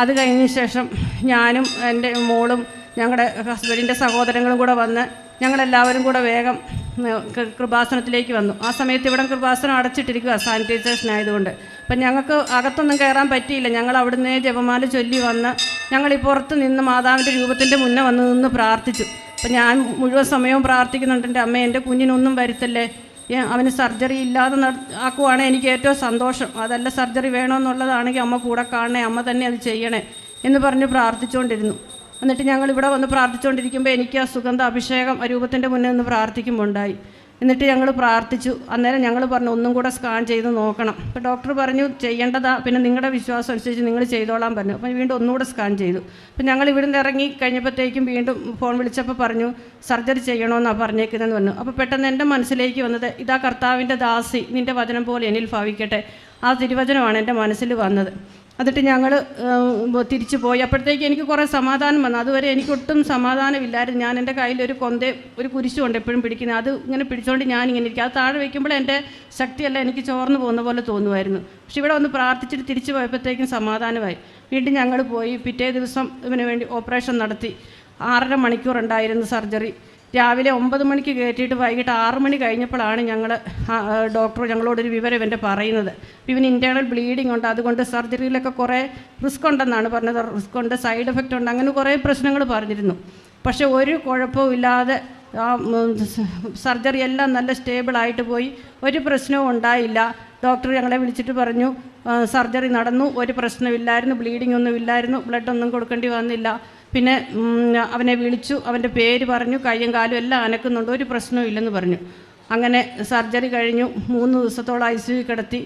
അത് കഴിഞ്ഞ ശേഷം ഞാനും എൻ്റെ മോളും ഞങ്ങളുടെ ഹസ്ബൻഡിൻ്റെ സഹോദരങ്ങളും കൂടെ വന്ന് ഞങ്ങളെല്ലാവരും കൂടെ വേഗം കൃപാസനത്തിലേക്ക് വന്നു. ആ സമയത്ത് ഇവിടെ കൃപാസനം അടച്ചിട്ടിരിക്കുക സാനിറ്റൈസേഷൻ ആയതുകൊണ്ട്. അപ്പം ഞങ്ങൾക്ക് അകത്തൊന്നും കയറാൻ പറ്റിയില്ല. ഞങ്ങൾ അവിടുന്ന് ജപമാല ചൊല്ലി വന്ന് ഞങ്ങൾ ഈ പുറത്ത് നിന്ന് മാതാവിൻ്റെ രൂപത്തിൻ്റെ മുന്നേ വന്ന് നിന്ന് പ്രാർത്ഥിച്ചു. അപ്പം ഞാൻ മുഴുവൻ സമയവും പ്രാർത്ഥിക്കുന്നുണ്ട്, എൻ്റെ അമ്മ എൻ്റെ കുഞ്ഞിനൊന്നും വരുത്തല്ലേ, അവന് സർജറി ഇല്ലാതെ ആക്കുവാണെങ്കിൽ എനിക്ക് ഏറ്റവും സന്തോഷം, അതല്ല സർജറി വേണമെന്നുള്ളതാണെങ്കിൽ അമ്മ കൂടെ കാണണേ, അമ്മ തന്നെ അത് ചെയ്യണേ എന്ന് പറഞ്ഞ് പ്രാർത്ഥിച്ചുകൊണ്ടിരുന്നു. എന്നിട്ട് ഞങ്ങൾ ഇവിടെ വന്ന് പ്രാർത്ഥിച്ചുകൊണ്ടിരിക്കുമ്പോൾ എനിക്ക് ആ സുഗന്ധ അഭിഷേകം രൂപത്തിൻ്റെ മുന്നിൽ നിന്ന് പ്രാർത്ഥിക്കുമ്പോൾ ഉണ്ടായി. എന്നിട്ട് ഞങ്ങൾ പ്രാർത്ഥിച്ചു. അന്നേരം ഞങ്ങൾ പറഞ്ഞു ഒന്നും കൂടെ സ്കാൻ ചെയ്ത് നോക്കണം. അപ്പോൾ ഡോക്ടർ പറഞ്ഞു ചെയ്യേണ്ടതാ, പിന്നെ നിങ്ങളുടെ വിശ്വാസം അനുസരിച്ച് നിങ്ങൾ ചെയ്തോളാൻ പറഞ്ഞു. അപ്പോൾ വീണ്ടും ഒന്നുകൂടെ സ്കാൻ ചെയ്തു. അപ്പോൾ ഞങ്ങൾ ഇവിടുന്ന് ഇറങ്ങി കഴിഞ്ഞപ്പോഴത്തേക്കും വീണ്ടും ഫോൺ വിളിച്ചപ്പോൾ പറഞ്ഞു സർജറി ചെയ്യണമെന്നാണ് പറഞ്ഞേക്കുന്നതെന്ന് പറഞ്ഞു. അപ്പോൾ പെട്ടെന്ന് എൻ്റെ മനസ്സിലേക്ക് വന്നത് ഇതാ കർത്താവിൻ്റെ ദാസി നിൻ്റെ വചനം പോലെ എന്നിൽ ഭവിക്കട്ടെ, ആ തിരുവചനമാണ് എൻ്റെ മനസ്സിൽ വന്നത്. എന്നിട്ട് ഞങ്ങൾ തിരിച്ചു പോയി. അപ്പോഴത്തേക്ക് എനിക്ക് കുറേ സമാധാനം വന്നു. അതുവരെ എനിക്കൊട്ടും സമാധാനമില്ലായിരുന്നു. ഞാൻ എൻ്റെ കയ്യിൽ ഒരു കുരിശുകൊണ്ട് എപ്പോഴും പിടിക്കുന്നത്, അത് ഇങ്ങനെ പിടിച്ചുകൊണ്ട് ഞാനിങ്ങനെ ഇരിക്കും. അത് താഴെ വയ്ക്കുമ്പോൾ എൻ്റെ ശക്തിയെല്ലാം എനിക്ക് ചോർന്നു പോകുന്ന പോലെ തോന്നുമായിരുന്നു. പക്ഷെ ഇവിടെ ഒന്ന് പ്രാർത്ഥിച്ചിട്ട് തിരിച്ചു പോയപ്പോഴത്തേക്കും സമാധാനമായി. വീണ്ടും ഞങ്ങൾ പോയി. പിറ്റേ ദിവസം ഇവന് വേണ്ടി ഓപ്പറേഷൻ നടത്തി. 6.5 മണിക്കൂർ ഉണ്ടായിരുന്നു സർജറി. രാവിലെ 9 മണിക്ക് കയറ്റിയിട്ട് വൈകിട്ട് 6 മണി കഴിഞ്ഞപ്പോഴാണ് ഡോക്ടർ ഞങ്ങളോടൊരു വിവരം ഇവൻ്റെ പറയുന്നത്. ഇവന് ഇൻറ്റേർണൽ ബ്ലീഡിങ് ഉണ്ട്, അതുകൊണ്ട് സർജറിയിലൊക്കെ കുറേ റിസ്ക് ഉണ്ടെന്നാണ് പറഞ്ഞത്. റിസ്ക് ഉണ്ട്, സൈഡ് എഫക്റ്റ് ഉണ്ട്, അങ്ങനെ കുറേ പ്രശ്നങ്ങൾ പറഞ്ഞിരുന്നു. പക്ഷേ ഒരു കുഴപ്പവും ഇല്ലാതെ സർജറി എല്ലാം നല്ല സ്റ്റേബിളായിട്ട് പോയി, ഒരു പ്രശ്നവും ഉണ്ടായില്ല. ഡോക്ടർ ഞങ്ങളെ വിളിച്ചിട്ട് പറഞ്ഞു സർജറി നടന്നു, ഒരു പ്രശ്നമില്ലായിരുന്നു, ബ്ലീഡിംഗ് ഒന്നും ഇല്ലായിരുന്നു, ബ്ലഡൊന്നും കൊടുക്കേണ്ടി വന്നില്ല. പിന്നെ അവനെ വിളിച്ചു, അവൻ്റെ പേര് പറഞ്ഞു, കയ്യും കാലും എല്ലാം അനക്കുന്നുണ്ട്, ഒരു പ്രശ്നവും ഇല്ലെന്ന് പറഞ്ഞു. അങ്ങനെ സർജറി കഴിഞ്ഞു. 3 ദിവസത്തോളം ICU കിടത്തി.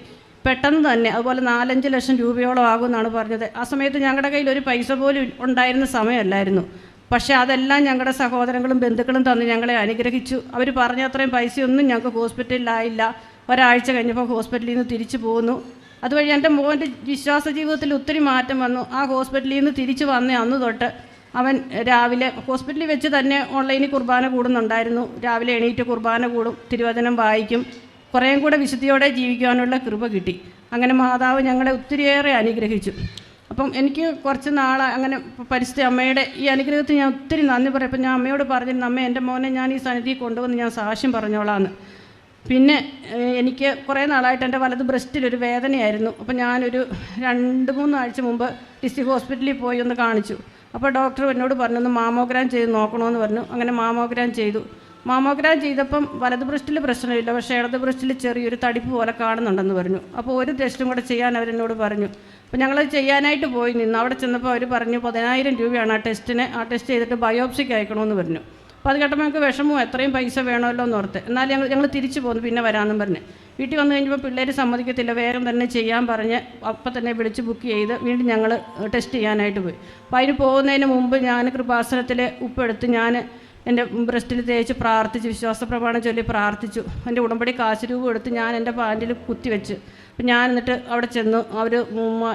പെട്ടെന്ന് തന്നെ അതുപോലെ 4-5 ലക്ഷം രൂപയോളം ആകുമെന്നാണ് പറഞ്ഞത്. ആ സമയത്ത് ഞങ്ങളുടെ കയ്യിൽ ഒരു പൈസ പോലും ഉണ്ടായിരുന്ന സമയമല്ലായിരുന്നു. പക്ഷേ അതെല്ലാം ഞങ്ങളുടെ സഹോദരങ്ങളും ബന്ധുക്കളും തന്ന് ഞങ്ങളെ അനുഗ്രഹിച്ചു. അവർ പറഞ്ഞ അത്രയും പൈസയൊന്നും ഞങ്ങൾക്ക് ഹോസ്പിറ്റലിലായില്ല. ഒരാഴ്ച കഴിഞ്ഞപ്പോൾ ഹോസ്പിറ്റലിൽ നിന്ന് തിരിച്ചു പോകുന്നു. അതുവഴി എൻ്റെ മോൻ്റെ വിശ്വാസ ജീവിതത്തിൽ ഒത്തിരി മാറ്റം വന്നു. ആ ഹോസ്പിറ്റലിൽ നിന്ന് തിരിച്ചു വന്ന അന്ന് തൊട്ട് അവൻ രാവിലെ ഹോസ്പിറ്റലിൽ വെച്ച് തന്നെ ഓൺലൈനിൽ കുർബാന കൂടുന്നുണ്ടായിരുന്നു. രാവിലെ എണീറ്റ് കുർബാന കൂടും, തിരുവചനം വായിക്കും, കുറേയും കൂടെ വിശുദ്ധിയോടെ ജീവിക്കാനുള്ള കൃപ കിട്ടി. അങ്ങനെ മാതാവ് ഞങ്ങളെ ഒത്തിരിയേറെ അനുഗ്രഹിച്ചു. അപ്പം എനിക്ക് കുറച്ച് നാൾ അങ്ങനെ പരിസ്ഥിതി അമ്മയുടെ ഈ അനുഗ്രഹത്തിന് ഞാൻ ഒത്തിരി നന്ദി പറയും. അപ്പം ഞാൻ അമ്മയോട് പറഞ്ഞിരുന്നു, അമ്മ എൻ്റെ മോനെ ഞാൻ ഈ സന്നിധിയിൽ കൊണ്ടുവന്ന് ഞാൻ സാക്ഷ്യം പറഞ്ഞോളാന്ന്. പിന്നെ എനിക്ക് കുറേ നാളായിട്ട് എൻ്റെ വലത് ബ്രസ്റ്റിലൊരു വേദനയായിരുന്നു. അപ്പോൾ ഞാനൊരു 2-3 ആഴ്ച മുമ്പ് ഡിസ്ട്രിക്ട് ഹോസ്പിറ്റലിൽ പോയി ഒന്ന് കാണിച്ചു. അപ്പോൾ ഡോക്ടർ എന്നോട് പറഞ്ഞു ഒന്ന് മാമോഗ്രാം ചെയ്ത് നോക്കണമെന്ന് പറഞ്ഞു. അങ്ങനെ മാമോഗ്രാം ചെയ്തു. മാമോഗ്രാം ചെയ്തപ്പം വലത് ബ്രസ്റ്റിൽ പ്രശ്നമില്ല, പക്ഷേ ഇടത് ബ്രസ്റ്റിൽ ചെറിയൊരു തടിപ്പ് പോലെ കാണുന്നുണ്ടെന്ന് പറഞ്ഞു. അപ്പോൾ ഒരു ടെസ്റ്റും കൂടെ ചെയ്യാൻ അവരെന്നോട് പറഞ്ഞു. അപ്പോൾ ഞങ്ങളത് ചെയ്യാനായിട്ട് പോയി നിന്ന് അവിടെ ചെന്നപ്പോൾ അവർ പറഞ്ഞു 10,000 രൂപയാണ് ആ ടെസ്റ്റിന്. ആ ടെസ്റ്റ് ചെയ്തിട്ട് ബയോപ്സിക്ക് അയക്കണമെന്ന് പറഞ്ഞു. അപ്പോൾ അത് കേട്ടപ്പോൾ ഞങ്ങൾക്ക് വിഷമവും എത്രയും പൈസ വേണമല്ലോ എന്ന് ഓർത്ത്. എന്നാലും ഞങ്ങൾ തിരിച്ചു പോന്നു, പിന്നെ വരാമെന്നും പറഞ്ഞ്. വീട്ടിൽ വന്നു കഴിഞ്ഞപ്പോൾ പിള്ളേർ സമ്മതിക്കത്തില്ല, വേഗം തന്നെ ചെയ്യാൻ പറഞ്ഞ് അപ്പം തന്നെ വിളിച്ച് ബുക്ക് ചെയ്ത് വീണ്ടും ഞങ്ങൾ ടെസ്റ്റ് ചെയ്യാനായിട്ട് പോയി. അപ്പോൾ അതിന് പോകുന്നതിന് മുമ്പ് ഞാൻ കൃപാസനത്തിൽ ഉപ്പെടുത്ത് ഞാൻ എൻ്റെ ബ്രസ്റ്റിൽ തേച്ച് പ്രാർത്ഥിച്ചു, വിശ്വാസ പ്രമാണം ചൊല്ലി പ്രാർത്ഥിച്ചു. എൻ്റെ ഉടമ്പടി കാശുരൂപം എടുത്ത് ഞാൻ എൻ്റെ പാൻറ്റിൽ കുത്തിവെച്ച്. അപ്പം ഞാൻ എന്നിട്ട് അവിടെ ചെന്ന് അവർ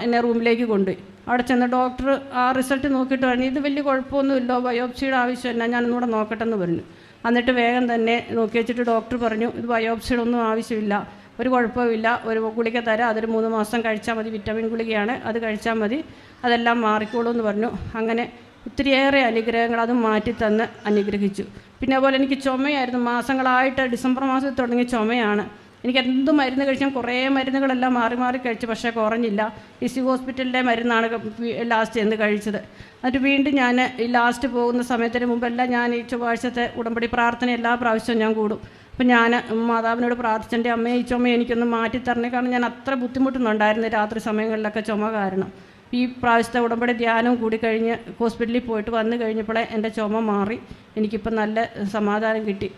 എന്നെ റൂമിലേക്ക് കൊണ്ടുപോയി. അവിടെ ചെന്ന് ഡോക്ടർ ആ റിസൾട്ട് നോക്കിയിട്ട് പറഞ്ഞു ഇത് വലിയ കുഴപ്പമൊന്നുമില്ല, ബയോപ്സിയുടെ ആവശ്യമില്ല, ഞാനൊന്നുകൂടെ നോക്കട്ടെ എന്ന് പറഞ്ഞു. എന്നിട്ട് വേഗം തന്നെ നോക്കി വെച്ചിട്ട് ഡോക്ടർ പറഞ്ഞു ഇത് ബയോപ്സിയുടെ ഒന്നും ആവശ്യമില്ല, ഒരു കുഴപ്പമില്ല, ഒരു ഗുളിക തരാം, അതൊരു 3 മാസം കഴിച്ചാൽ മതി, വിറ്റമിൻ ഗുളികയാണ്, അത് കഴിച്ചാൽ മതി, അതെല്ലാം മാറിക്കോളൂ എന്ന് പറഞ്ഞു. അങ്ങനെ ഒത്തിരിയേറെ അനുഗ്രഹങ്ങൾ അതും മാറ്റിത്തന്ന് അനുഗ്രഹിച്ചു. പിന്നെ അതുപോലെ എനിക്ക് ചുമയായിരുന്നു, മാസങ്ങളായിട്ട് ഡിസംബർ മാസത്തിൽ തുടങ്ങിയ ചുമയാണ്. എനിക്ക് എന്ത് മരുന്ന് കഴിച്ചാൽ കുറേ മരുന്നുകളെല്ലാം മാറി മാറി കഴിച്ചു, പക്ഷേ കുറഞ്ഞില്ല. ഡിസ്ട്രിക്ട് ഹോസ്പിറ്റലിലെ മരുന്നാണ് ലാസ്റ്റ് എന്ന് കഴിച്ചത്. എന്നിട്ട് വീണ്ടും ഞാൻ ഈ ലാസ്റ്റ് പോകുന്ന സമയത്തിന് മുമ്പെല്ലാം ഞാൻ ഈ ചൊവ്വാഴ്ചത്തെ ഉടമ്പടി പ്രാർത്ഥന എല്ലാ പ്രാവശ്യവും ഞാൻ കൂടും. അപ്പം ഞാൻ മാതാവിനോട് പ്രാർത്ഥിച്ചെൻ്റെ അമ്മയെ ഈ ചുമ എനിക്കൊന്ന് മാറ്റിത്തരണേ, കാരണം ഞാൻ അത്ര ബുദ്ധിമുട്ടുന്നുണ്ടായിരുന്നു രാത്രി സമയങ്ങളിലൊക്കെ ചുമ കാരണം. ഈ പ്രാവശ്യത്തെ ഉടമ്പടി ധ്യാനവും കൂടി കഴിഞ്ഞ് ഹോസ്പിറ്റലിൽ പോയിട്ട് വന്നു കഴിഞ്ഞപ്പോഴേ എൻ്റെ ചുമ മാറി, എനിക്കിപ്പം നല്ല സമാധാനം കിട്ടി.